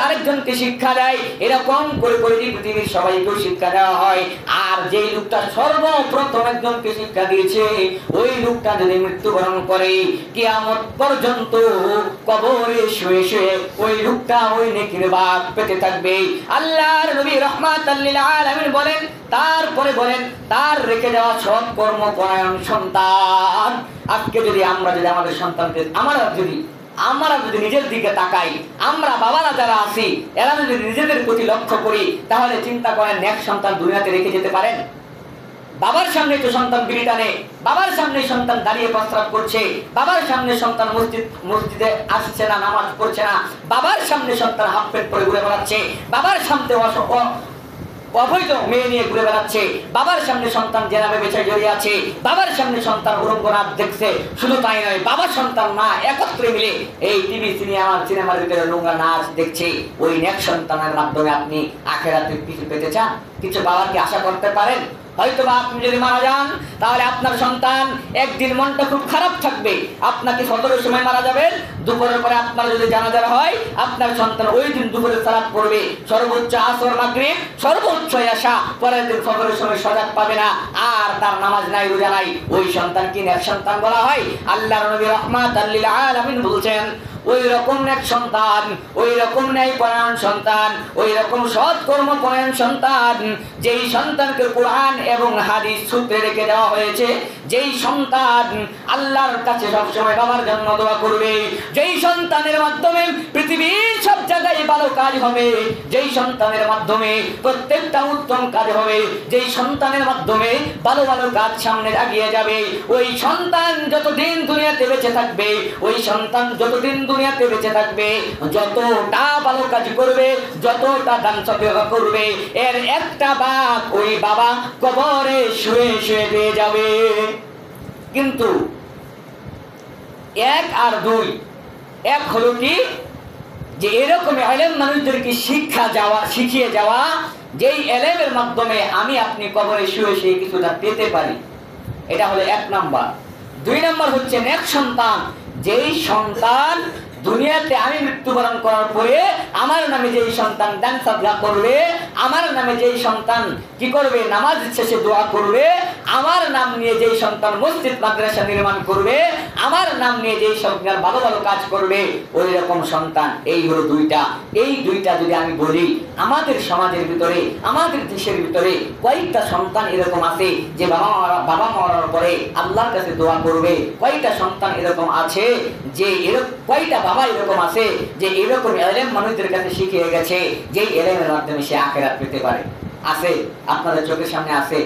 আরেকজনকে শিক্ষা দেয়, এরকম করে করে পৃথিবীর সবাইকে শিক্ষা দেওয়া হয়। আর যেই লোকটা সর্বপ্রথম একজনকে শিক্ষা দিয়েছে, ওই লোকটা যদি মৃত্যুবরণ করে, কিয়ামত পর্যন্ত কবরে শুয়ে শুয়ে ওই লোকটা ওই নেকির ভাগ পেতে থাকবে। আল্লাহর নবী রাহমাতাল লিল আলামিন বলেন, তারপরে বলেন তার রেখে যাওয়া সৎ কর্মপরায়ণ সন্তান। আজকে যদি আমরা যদি আমাদের সন্তানকে আমরা যদি নিজের দিকে তাকাই, আমরা বাবারা যারা আছি এরা যদি নিজেদের প্রতি লক্ষ্য করি, তাহলে চিন্তা করেন নেক সন্তান দুনিয়াতে রেখে যেতে পারেন? বাবার সামনে তো সন্তান বিড়ি টানে, বাবার সামনে সন্তান দাঁড়িয়ে প্রস্রাব করছে, বাবার সামনে সন্তান মসজিদে আসছে না, নামাজ পড়ছে না, বাবার সামনে সন্তান হাফ প্যান্ট পরে ঘুরে বেড়াচ্ছে, বাবার সামনে অবৈধ মেয়ে নিয়ে ঘুরে বেড়াচ্ছে, বাবার সামনে সন্তান জেনাবে বেচায় জড়িয়ে আছে, বাবার সামনে সন্তান উলঙ্গ নাচ দেখছে। শুধু তাই নয়, বাবা সন্তান মা একত্রে মিলে এই টিভি সিনেমার ভিতরে নোংরা নাচ দেখছে। ওই নেক সন্তানের মাধ্যমে আপনি আখিরাতে কিছু পেতে চান? কিছু বাবার কি আশা করতে পারেন? হয়তো বা আপনি যদি মারা যান তাহলে আপনার সন্তান একদিন মনটা খুব খারাপ থাকবে। আপনাকে ফজরের সময় মারা যাবেন, দুপুরের পরে আপনার যদি জানাজা হয়, আপনার সন্তান ওই দিন দুপুরে সালাত পড়বে, সর্বোচ্চ আসর মাগরিব সর্বোচ্চ এশা, পরের দিন ফজরের সময় সজাগ পাবে না, আর তার নামাজ নাই, রোজা নাই। ওই সন্তান কি নেক সন্তান বলা হয়? আল্লাহর নবী রাহমাতাল লিল আলামিন বলছেন, ওই রকম এক সন্তান, ওই রকম ন্যায়পরায়ণ সন্তান, ওই রকম সৎ কর্মপরায়ণ সন্তান, যেই সন্তানকে কোরআন এবং হাদিস সূত্রে রেখে দেওয়া হয়েছে, যেই সন্তান আল্লাহর কাছে সবসময় বাবার জন্য দোয়া করবে, যেই সন্তানের মাধ্যমে পৃথিবীর সব জায়গায় ভালো কাজ হবে, যেই সন্তানের মাধ্যমে প্রত্যেকটা উত্তম কাজ হবে, যেই সন্তানের মাধ্যমে ভালো ভালো কাজ সামনে এগিয়ে যাবে, ওই সন্তান যতদিন দুনিয়াতে বেঁচে থাকবে, ওই সন্তান যতদিন দুনিয়াতে বেঁচে থাকবে, যতটা ভালো কাজ করবে, যতটা দান সদকা করবে, এর একটা ভাগ ওই বাবা কবরে শুয়ে শুয়ে পেয়ে যাবে। কিন্তু এক আর দুই, এক হলো কি যে এরকম ইলম মানুষদেরকে শিখিয়ে যাওয়া, যেই এলেমের মাধ্যমে আমি আপনি কবরে শুয়ে শুয়ে কিছুটা পেতে পারি। এটা হলো 1 নাম্বার। 2 নাম্বার হচ্ছে নেক সন্তান, যেই সন্তান দুনিয়াতে আমি মৃত্যুবরণ করার পরে আমার নামে যেই সন্তান দান সাদকা করবে, আমার নামে যেই সন্তান কি করবে, নামাজ শেষে দোয়া করবে, আমার নাম নিয়ে যেই সন্তান মসজিদ মাদ্রাসা নির্মাণ করবে, আমার নাম নিয়ে যেই সন্তান ভালো ভালো কাজ করবে, ওই রকম সন্তান। এই হলো 2টা। এই 2টা যদি আমি বলি, আমাদের সমাজের ভিতরে, আমাদের দেশের ভিতরে কয়েকটা সন্তান এরকম আছে যে বাবা মরার পরে আল্লাহর কাছে দোয়া করবে? কয়েকটা সন্তান এরকম আছে যে কয়েকটা বাবা এরকম আছে যে এরকম এলেম মানুষদের কাছে শিখিয়ে গেছে, যে এলেমের মাধ্যমে সে আখিরাত পেতে পারে? আছে? আপনাদের চোখের সামনে আছে?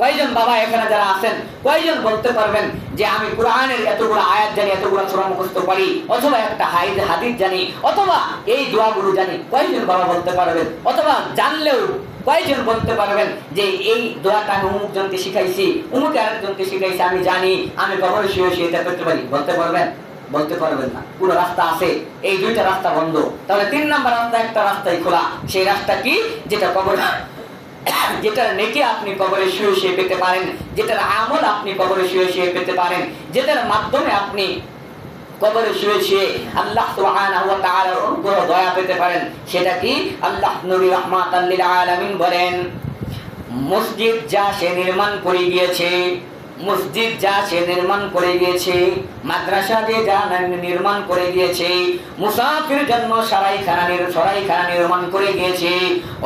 কয়জন বাবা এখানে যারা আছেন, কয়জন বলতে পারবেন যে আমি কোরআনের এতগুলো আয়াত জানি, এতগুলো সূরা মুখস্থ পারি, অথবা একটা হাদিস জানি, অথবা এই দোয়াগুলো জানি? কয়জন বাবা বলতে পারবেন? অথবা জানলেও কয়জন বলতে পারবেন যে এই দোয়াটা আমি অমুক জনকে শিখাইছি, অমুক আরেকজনকে শিখাইছি, আমি জানি, আমি কবরে শুয়ে শুয়ে এটা করতে পারি? বলতে পারবেন? বলতে পারবেন না। পুরো রাস্তা আছে, এই 2টা রাস্তা বন্ধ। তাহলে 3 নাম্বার রাস্তা, একটা রাস্তাই খোলা। সেই রাস্তা কি? যেটা কবর, যেটার নেকি আপনি কবরে শুয়ে শুয়ে পেতে পারেন, যেটার আমল আপনি কবরে শুয়ে শুয়ে পেতে পারেন, যেটার মাধ্যমে আপনি কবরে শুয়ে শুয়ে আল্লাহ সুবহানাহু ওয়া তাআলার অনুগ্রহ দয়া পেতে পারেন। সেটা কি? আল্লাহ নবী রাহমাতাল লিল আলামিন বলেন, মসজিদ যা সে নির্মাণ করে গিয়েছে, মসজিদ যা সে নির্মাণ করে গিয়েছে, মাদ্রাসা যে যা নির্মাণ করে গিয়েছে, মুসাফির জন্য সরাইখানা নির্মাণ করে গিয়েছে,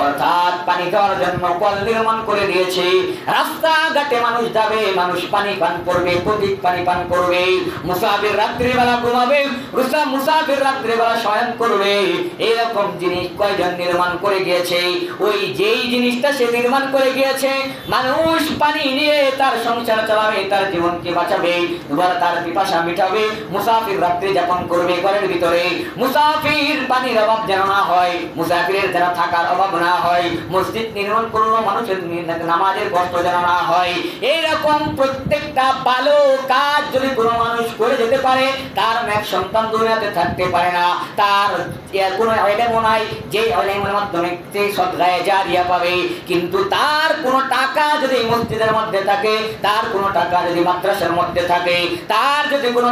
অর্থাৎ পানি খাওয়ার জন্য কল নির্মাণ করে দিয়েছে, রাস্তাঘাটে মানুষ যাবে, মানুষ পানি পান করবে, প্রদীপ পানি পান করবে, মুসাফির রাত্রিবেলা ঘুমাবে, মুসাফির রাত্রিবেলা শয়ন করবে। এরকম জিনিস কয়জন নির্মাণ করে গিয়েছে? ওই যেই জিনিসটা সে নির্মাণ করে গিয়েছে, মানুষ পানি নিয়ে তার সংসার চালাবে, তার জীবনকে বাঁচাবে, তার পিপাসা মিটাবে, মুসাফির রাত্রি যাপন করবে ঘরের ভিতরে। মুসাফির পানির অভাব যেন না হয়, মুসাফিরের যেন থাকার অভাব না হয়, মসজিদ নির্মাণ করলো মানুষের নামাজের কষ্ট যেন না হয়। এইরকম প্রত্যেকটা ভালো কাজ যদি কোনো মানুষ করে যেতে পারে, তার এক সন্তান দুনিয়াতে থাকতে পারে না, তার কোনো ইলমও নাই যে ইলমের মাধ্যমে সে সদকায়ে জারিয়া পাবে। কিন্তু তার কোনো টাকা যদি মসজিদের মধ্যে থাকে, তার কোনো টাকা যদি মাদ্রাসার মধ্যে থাকে, তার যদি কোনো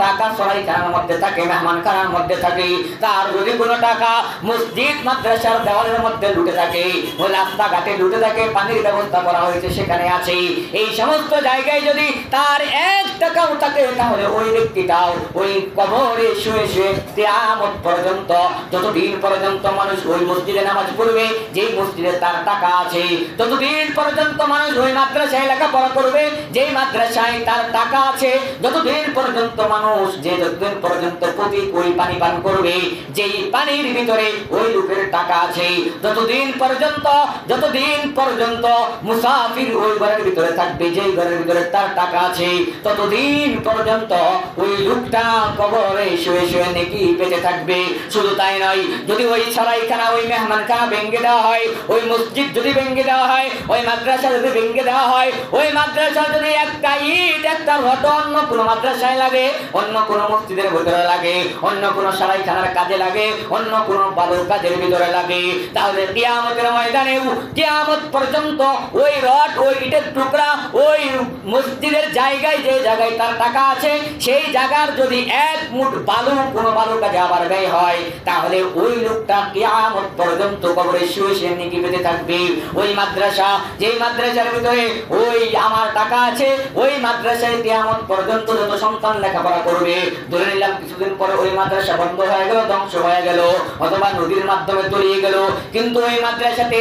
টাকা সরাইখানার মধ্যে থাকে, মেহমানখানার মধ্যে থাকে, তার যদি কোনো টাকা মসজিদ মাদ্রাসার দেওয়ালের মধ্যে লুটে থাকে, ওই রাস্তাঘাটে লুটে থাকে, পানির ব্যবস্থা করা হয়েছে সেখানে আছে, এই সমস্ত জায়গায় যদি তার 1 টাকাও থাকে, তাহলে ওই ব্যক্তিটাও ওই কবরে শুয়ে শুয়ে কিয়ামত পর্যন্ত, যতদিন পর্যন্ত মানুষ ওই মসজিদে নামাজ পড়বে, যেই মসজিদে তার টাকা আছে, ততদিন পর্যন্ত মানুষ ওই মাদ্রাসায় লেখাপড়া করবে, যেই মাদ্রাসায় তার টাকা আছে, যতদিন পর্যন্ত মানুষ, যতদিন পর্যন্ত প্রতীক ওই পানি পান করবে, যেই পানির ভিতরে ওই লোকের টাকা আছে, যতদিন পর্যন্ত মুসাফির ওই ঘরের ভিতরে থাকবে, যেই ঘরের ভিতরে তার টাকা আছে, ততদিন পর্যন্ত ওই লোকটা কবরে শুয়ে শুয়ে নেকি পেতে থাকবে। শুধু তাই নয়, যদি ওই সরাইখানা, ওই মেহমানখানা ভেঙে দেওয়া হয়, ওই মসজিদ যদি ভেঙে দেওয়া হয়, ওই মাদ্রাসা যদি ভেঙে দেওয়া হয়, ওই মাদ্রাসা যদি একটা ইট, একটা রড অন্য কোনো মাদ্রাসায় লাগে, অন্য কোনো মসজিদের ভিতরে লাগে, অন্য কোনো সরাইখানার কাজে লাগে, অন্য কোনো ভালো কাজের ভিতরে লাগে, তাহলে কিয়ামতের ময়দানে, কিয়ামত পর্যন্ত ওই রড, ওই ইটের টুকরা, ওই মসজিদের জায়গায়, যে জায়গায় তার টাকা আছে, সেই জায়গার যদি 1 মুঠ বালু কোনো ভালো কাজে আবার ব্যয় হয়, তাহলে ওই লোকটা কিয়ামত পর্যন্ত কবরে শুয়ে শুয়ে নেকি পেতে থাকবে। ওই মাদ্রাসা, যেই মাদ্রাসার ভিতরে ওই আমার টাকা আছে, ওই মাদ্রাসায় কিয়ামত পর্যন্ত যত সন্তান লেখাপড়া করবে, ধরে নিলাম কিছুদিন পরে ওই মাদ্রাসা বন্ধ হয়ে গেল, ধ্বংস হয়ে গেল, অথবা নদীর মাধ্যমে তলিয়ে গেল, কিন্তু ওই মাদ্রাসাতে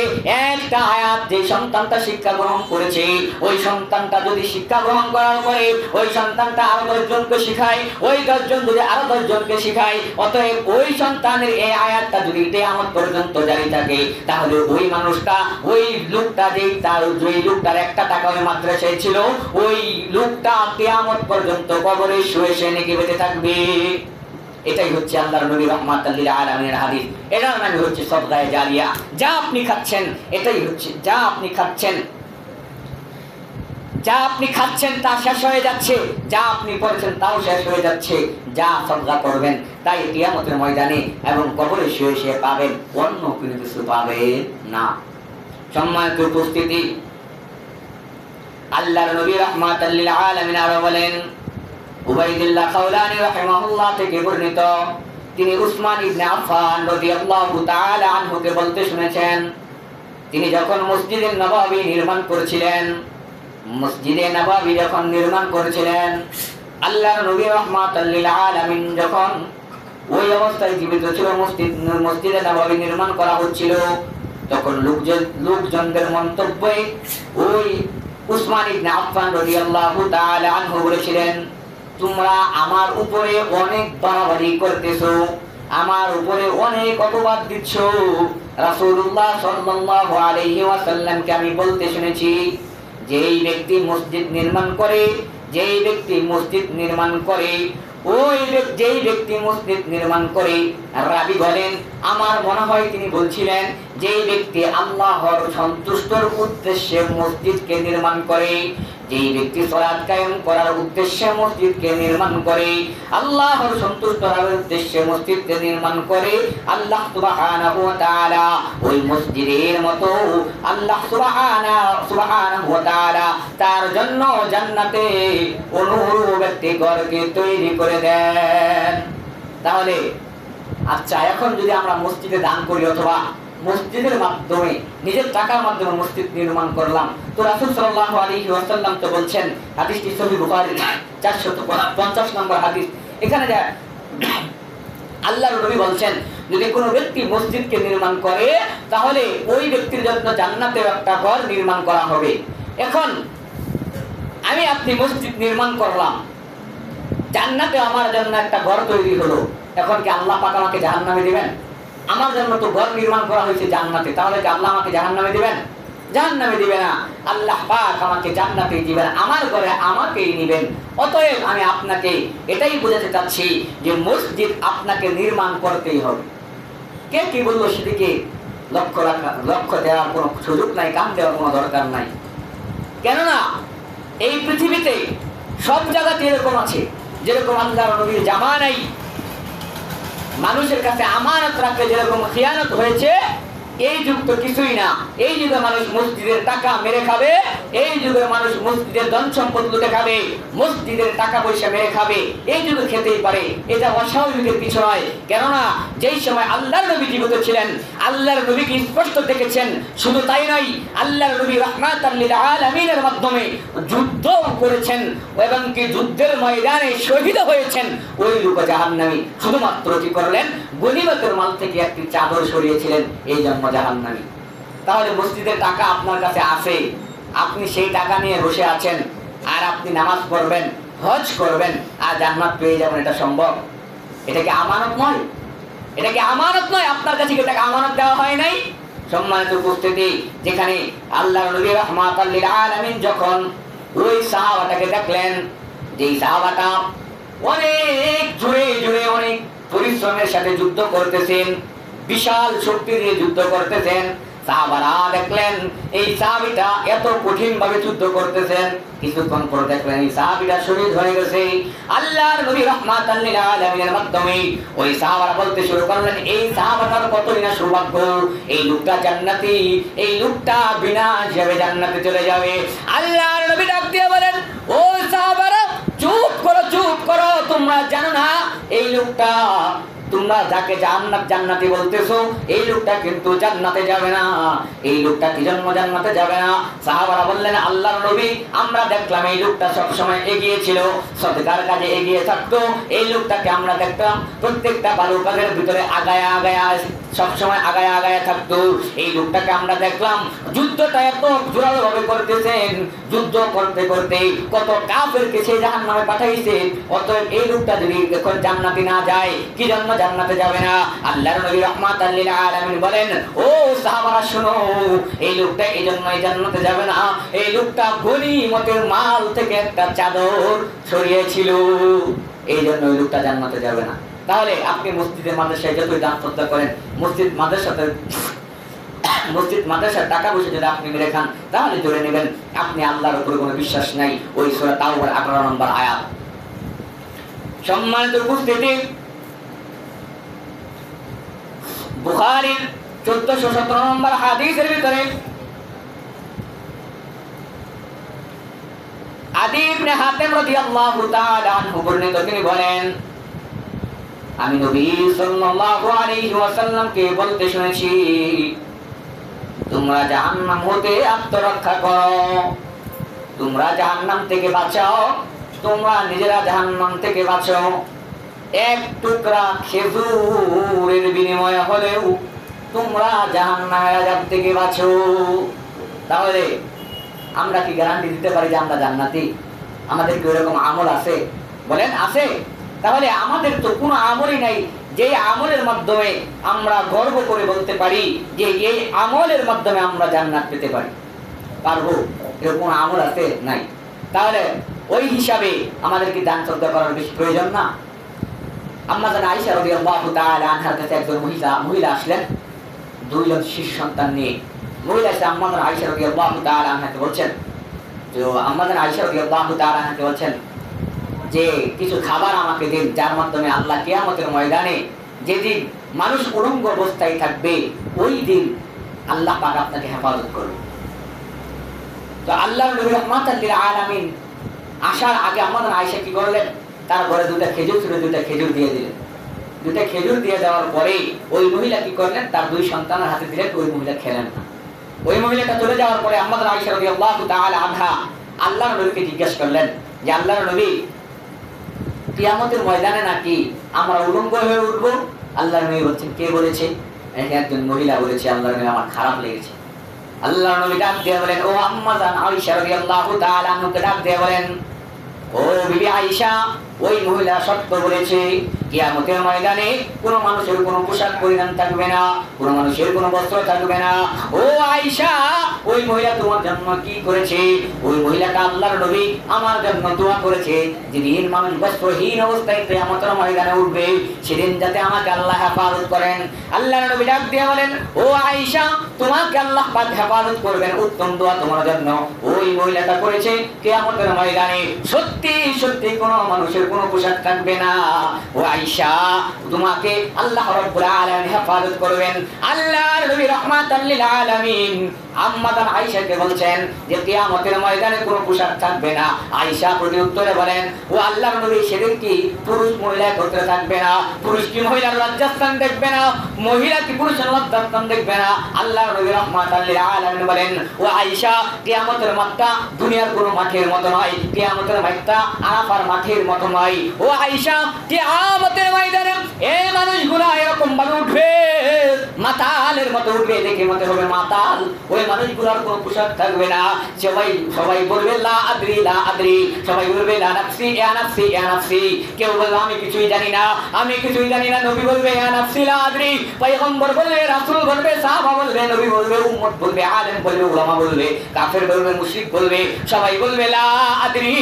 একটা আয়াত যে সন্তানটা শিক্ষা গ্রহণ করেছে, ওই সন্তানটা যদি শিক্ষা গ্রহণ করার পরে ওই সন্তানটা আরো 10 জনকে শিখায়, ওই 10 জন যদি আরো 10 জনকে শিখায়, অতএব ওই সন্তানের এই আয়াতটা যদি কিয়ামত পর্যন্ত জারি থাকে, তাহলে ওই মানুষটা, ওই লোকটা, যেই লোকটার একটা টাকা ওই মাদ্রাসায় ছিল, ওই লোকটা কিয়ামত পর্যন্ত কবরে শুয়ে শুয়ে নেকি পেতে থাকবে। এটাই হচ্ছে আল্লাহর নবী রাহমাতাল লিল আলামিনের হাদিস। এটার নাম হচ্ছে সদকায়ে জারিয়া। যা আপনি খাচ্ছেন, এটাই হচ্ছে, যা আপনি খাচ্ছেন তা শেষ হয়ে যাচ্ছে, যা আপনি পড়েছেন তাও শেষ হয়ে যাচ্ছে, যা সদকা করবেন তাই কিয়ামতের ময়দানে এবং কবরে শুয়ে শুয়ে পাবেন, অন্য কোনো কিছু পাবেন না। সম্মানিত উপস্থিতি, আল্লাহর নবী রাহমাতাল লিল আলামিন আরো বলেন, উবাইদুল্লাহ খাওলানী রাহিমাহুল্লাহ থেকে বর্ণিত, তিনি উসমান ইবনে আফফান রাদিয়াল্লাহু তাআলা আনহুকে বলতে শুনেছেন, তিনি যখন মসজিদে নববী নির্মাণ করেছিলেন, মসজিদে নববী যখন নির্মাণ করেছিলেন, আল্লাহর নবী রাহমাতাল লিল আলামিন যখন ওই অবস্থায় জীবিত ছিল, মসজিদে নববী নির্মাণ করা হচ্ছিল, তখন লোকজনদের মন্তব্যে ওই উসমান ইবনে আফফান রাদিয়াল্লাহু তাআলা আনহু বলেছিলেন, তোমরা আমার উপরে অনেক বাড়াবাড়ি করতেছো, আমার উপরে অনেক অপবাদ দিচ্ছ। রাসূলুল্লাহ সাল্লাল্লাহু আলাইহি ওয়াসাল্লামকে আমি বলতে শুনেছি, যেই ব্যক্তি মসজিদ নির্মাণ করে, যেই ব্যক্তি মসজিদ নির্মাণ করে, যেই ব্যক্তি মসজিদ নির্মাণ করে, রাবী বলেন, আমার মনে হয় তিনি বলছিলেন যেই ব্যক্তি আল্লাহর সন্তুষ্টর উদ্দেশ্যে মসজিদকে নির্মাণ করে, যেই ব্যক্তি সালাত কায়েম করার উদ্দেশ্যে মসজিদকে নির্মাণ করে, আল্লাহর সন্তুষ্ট হওয়ার উদ্দেশ্যে মসজিদকে নির্মাণ করে, আল্লাহ সুবহানাহু ওয়া তাআলা ওই মসজিদের মতো আল্লাহ সুবহানাহু ওয়া তাআলা তার জন্য জান্নাতে অনুরূপ একটি ঘরকে তৈরি করে দেন। তাহলে আচ্ছা, এখন যদি আমরা মসজিদে দান করি অথবা মসজিদের মাধ্যমে নিজের টাকার মাধ্যমে মসজিদ নির্মাণ করলাম, তো রাসূল সাল্লাল্লাহু আলাইহি ওয়াসাল্লাম তো বলছেন, হাদিসটি সহিহ বুখারী 450 নম্বর হাদিস, এখানে যা আল্লাহর নবী বলছেন, যদি কোনো ব্যক্তি মসজিদকে নির্মাণ করে তাহলে ওই ব্যক্তির জন্য জান্নাতে একটা ঘর নির্মাণ করা হবে। এখন আমি আপনি মসজিদ নির্মাণ করলাম, জান্নাতে আমার জন্য একটা ঘর তৈরি হলো, এখন কি আল্লাহ পাক আমাকে জাহান্নামে দিবেন? আমার জন্য তো ঘর নির্মাণ করা হয়েছে জান্নাতে, তাহলে কি আল্লাহ আমাকে জাহান্নামে দিবেন? জাহান্নামে দিবে না, আল্লাহ পাক আমাকে জান্নাতে দিবেন, আমার ঘরে আমাকেই নেবেন। অতএব আমি আপনাকে এটাই বোঝাতে চাচ্ছি যে মসজিদ আপনাকে নির্মাণ করতেই হবে। কে কি বললো সেদিকে লক্ষ্য দেওয়ার কোনো সুযোগ নাই, কান দেওয়ার কোনো দরকার নাই। কেননা এই পৃথিবীতে সব জায়গাতে এরকম আছে, যেরকম আল্লাহর নবীর জামানায় মানুষের কাছে আমানত রাখতে যেরকম খিয়ানত হয়েছে, এই যুগ তো কিছুই না। এই যুগে মানুষ মসজিদের টাকা মেরে খাবে, এই যুগে মানুষ মসজিদের ধন সম্পদ লুটে খাবে, মসজিদের টাকা পয়সা মেরে খাবে, এই যুগে খেতেই পারে। এটা অস্বাভাবিকের কিছু নয়। কেননা যেই সময় আল্লাহর নবী জীবিত ছিলেন, আল্লাহর নবীকে স্পষ্ট দেখেছেন। শুধু তাই নয়, আল্লাহর নবী রাহমাতাল লিল আলামিনের মাধ্যমে যুদ্ধ করেছেন এবং কি যুদ্ধের ময়দানে শহীদ হয়েছেন ওই লোক জাহান্নামী। শুধুমাত্র কি করলেন? গনিমতের মাল থেকে একটি চাদর সরিয়েছিলেন, এই জন্য জাহান্নামী। তাহলে মসজিদের টাকা আপনার কাছে আছে, আপনি সেই টাকা নিয়ে বসে আছেন, আর আপনি নামাজ পড়বেন, হজ করবেন, আর জান্নাত পেয়ে যাবেন, এটা সম্ভব? এটা কি আমানত নয়? এটা কি আমানত নয়? আপনার কাছে এটাকে আমানত দেওয়া হয় নাই? সম্মানিত উপস্থিতি, যেখানে আল্লাহর নবী রাহমাতাল লিল আলামিন যখন ওই সাহাবাটাকে দেখলেন, যেই সাহাবাটা অনেক জোরে জোরে অনেক পরিশ্রমের সাথে যুদ্ধ করতেছেন, বিশাল শক্তি দিয়ে যুদ্ধ করতেছেন, সাহাবারা দেখলেন এই সাহাবীটা এত কঠিন ভাবে যুদ্ধ করতেছেন, কিছুক্ষণ পর দেখলেন এই সাহাবীটা শহীদ হয়ে গেছে। আল্লাহর নবী রাহমাতাল লিল আলামিনের মাধ্যমে ওই সাহাবারা বলতে শুরু করলেন, এই সাহাবাটার কতই না সৌভাগ্য, এই লোকটা জান্নাতি, এই লোকটা বিনা হিসাবে জান্নাতে চলে যাবে। আল্লাহর নবী ডাক দিয়ে বলেন, ও সাহাবারা, চুপ করো, চুপ করো, তোমরা জানো না এই লোকটা, তোমরা যাকে জান্নাতি বলতেছো, এই লোকটা কিন্তু জান্নাতে যাবে না। এই লোকটা কি জন্য জান্নাতে যাবে না? সাহাবারা বললেন, আল্লাহর নবী, আমরা দেখলাম এই লোকটা সব সময় এগিয়ে ছিল, সদকার কাজে এগিয়ে থাকতো। এই লোকটাকে আমরা দেখতাম প্রত্যেকটা ভালো কাজের ভিতরে আগায়া আগায়া সবসময় আগায়া আগায়া থাকতো। এই লোকটাকে আমরা দেখলাম যুদ্ধটা এত জোরালো ভাবে করতেছেন, যুদ্ধ করতে করতে কত কাফেরকে সে জাহান্নামে পাঠাইছে। অতএব এই লোকটা যদি এখন জান্নাতে না যায়, কি জন্য জান্নাতে যাবে না? আল্লাহর নবী রাহমাতাল লিল আলামিন বলেন, ও সাহাবারা শোনো, এই লোকটা এই জন্যই জান্নাতে যাবে না, এই লোকটা গনিমতের মাল থেকে একটা চাদর সরিয়েছিল, এই জন্য ওই লোকটা জান্নাতে যাবে না। তাহলে আপনি মসজিদে মাদ্রাসায় যতই দান সদকা করেন, মসজিদ মাদ্রাসার টাকা পয়সা যদি আপনি মেরে খান, তাহলে ধরে নেবেন আপনি আল্লাহর উপরে কোনো বিশ্বাস নাই। ওই সূরা তাওবার 18 নম্বর আয়াত। সম্মানিত উপস্থিতি, বুখারীর 1417 নম্বর হাদিসের ভিতরে আদি ইবনে হাতেম রাদিয়াল্লাহু তাআলা আনহু বর্ণিত, তিনি বলেন আমি নবী সাল্লাল্লাহু আলাইহি ওয়াসাল্লামকে বলতে শুনেছি, তোমরা জাহান্নাম হতে আত্মরক্ষা করো, তোমরা জাহান্নাম থেকে বাঁচাও, তোমরা নিজেরা জাহান্নাম থেকে বাঁচো। এক টুকরা খেজুরের বিনিময়ে হলেও তোমরা জাহান্নামের আযাব থেকে বাঁচো। তাহলে আমরা কি গ্যারান্টি দিতে পারি যে আমরা জান্নাতি? আমাদের কি এরকম আমল আছে? বলেন আছে? তাহলে আমাদের তো কোনো আমলই নাই যে আমলের মাধ্যমে আমরা গর্ব করে বলতে পারি যে এই আমলের মাধ্যমে আমরা জান্নাত পেতে পারি। পারবো? এরকম আমল আছে? নাই। তাহলে ওই হিসাবে আমাদের কি দান সদকা করার বেশি প্রয়োজন না? আম্মা জান আয়েশা রাদিয়াল্লাহু তাআলা আনহার কাছে একজন মহিলা আসলেন 2 জন শিশু সন্তান নিয়ে। মহিলা এসে আম্মা জান আয়েশা রাদিয়াল্লাহু তাআলা আনহাকে বলছেন, যে আম্মা জান আয়েশা রাদিয়াল্লাহু তাআলা আনহাকে বলছেন যে কিছু খাবার আমাকে দিন, যার মাধ্যমে আল্লাহ কিয়ামতের ময়দানে যেদিন মানুষ উলঙ্গ অবস্থায় থাকবে ওই দিন আল্লাহ পাক আপনাকে হেফাজত করবে। তো আল্লাহর নবী রাহমাতাল লিল আলামিন আসার আগে আম্মা জান আয়েশা কি করলেন, তার ঘরে 2টা খেজুর ছিল, 2টা খেজুর দিয়ে দিলেন। 2টা খেজুর দিয়ে দেওয়ার পরে ওই মহিলা কি করলেন, তার 2 সন্তানের হাতে দিলেন। ওই মহিলা খেলেন না। ওই মহিলাটা চলে যাওয়ার পরে আম্মা জান আয়েশা রাদিয়াল্লাহু তাআলা আনহা আল্লাহর নবীকে জিজ্ঞাসা করলেন যে আল্লাহর নবী, কিয়ামতের ময়দানে নাকি আমরা উলঙ্গ হয়ে উঠবো? আল্লাহর নবী বলছেন, কে বলেছে? একজন মহিলা বলেছে। আল্লাহর নবী, আমার খারাপ লেগেছে। আল্লাহর নবী ডাক দিয়ে বলেন, ও আম্মা জান আয়েশা রাদিয়াল্লাহু তাআলা আনহাকে ডাক দিয়ে বলেন, ও বিবি আয়েশা, ওই মহিলা সত্য বলেছে। কিয়ামতের ময়দানে কোনো মানুষের কোনো পোশাক পরিধান থাকবে না, কোনো মানুষের কোনো বস্ত্র থাকবে না। ও আয়েশা, ওই মহিলা তোমার জন্য কি করেছে? ওই মহিলাটা আল্লাহর নবী আমার জন্য দোয়া করেছে, যেদিন মানুষ বস্ত্রহীন অবস্থায় কিয়ামতের ময়দানে উঠবে সেদিন যাতে আমাকে আল্লাহ হেফাজত করেন। আল্লাহর নবী ডাক দিয়ে বলেন, ও আয়েশা, তোমাকে আল্লাহ পাক হেফাজত করবেন, উত্তম দোয়া তোমার জন্য ওই মহিলাটা করেছে। কিয়ামতের ময়দানে সত্যি সত্যি কোনো মানুষের কোনো পোশাক থাকবে না। ও আয়েশা, তোমাকে আল্লাহ রাব্বুল আলামিন হেফাজত করবেন। আল্লাহর নবী রাহমাতাল লিল আলামিন আম্মা জান আয়েশাকে বলছেন যে কিয়ামতের ময়দানে কোনো পোশাক থাকবে না। আয়েশা প্রতি উত্তরে বলেন, ও আল্লাহর নবী, সেদিন কি পুরুষ মহিলা একত্রে থাকবে না? পুরুষ কি মহিলার লজ্জাস্থান দেখবে না? মহিলা কি পুরুষের লজ্জাস্থান দেখবে না? আল্লাহর নবী রাহমাতাল লিল আলামিন বলেন, ও আয়েশা, কিয়ামতের মাঠটা দুনিয়ার কোনো মাঠের মতো নয়, কিয়ামতের মাঠটা আরাফার মাঠের মতো নয়। ও আয়েশা, কিয়ামতের ময়দানে এই মানুষগুলো এরকম ভাবে উঠবে, মাতালের মতো উঠবে, দেখে মতে হবে মাতাল। ওই মানুষগুলোর কোনো পোশাক থাকবে না। সবাই বলবে লা আদরি লা আদরি, সবাই বলবে লা নাফসি ইয়া নাফসি ইয়া নাফসি। কেউ বলবে আমি কিছুই জানি না, আমি কিছুই জানি না। নবী বলবে ইয়া নাফসি লা আদরি, পয়গম্বর বলবে, রাসূল বলবে, সাহাবা বলবে, নবী বলবে, উম্মত বলবে, আলেম বলবে, উলামা বলবে, কাফের বলবে, মুশরিক বলবে, সবাই বলবে লা আদরি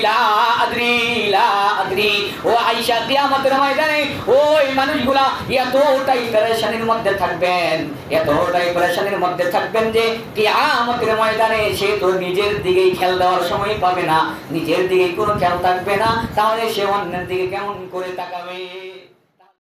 লা আদরি লা আদরি। ও আয়েশা, কিয়ামতের ময়দানে ওই মানুষগুলা এতটাই পেরেশানির মধ্যে থাকবেন, এতটাই পেরেশানির মধ্যে থাকবেন যে কিয়ামতের ময়দানে সে তো নিজের দিকেই খেয়াল দেওয়ার সময় পাবে না, নিজের দিকে কোনো খেয়াল থাকবে না, তাহলে সে অন্যের দিকে কেমন করে তাকাবে?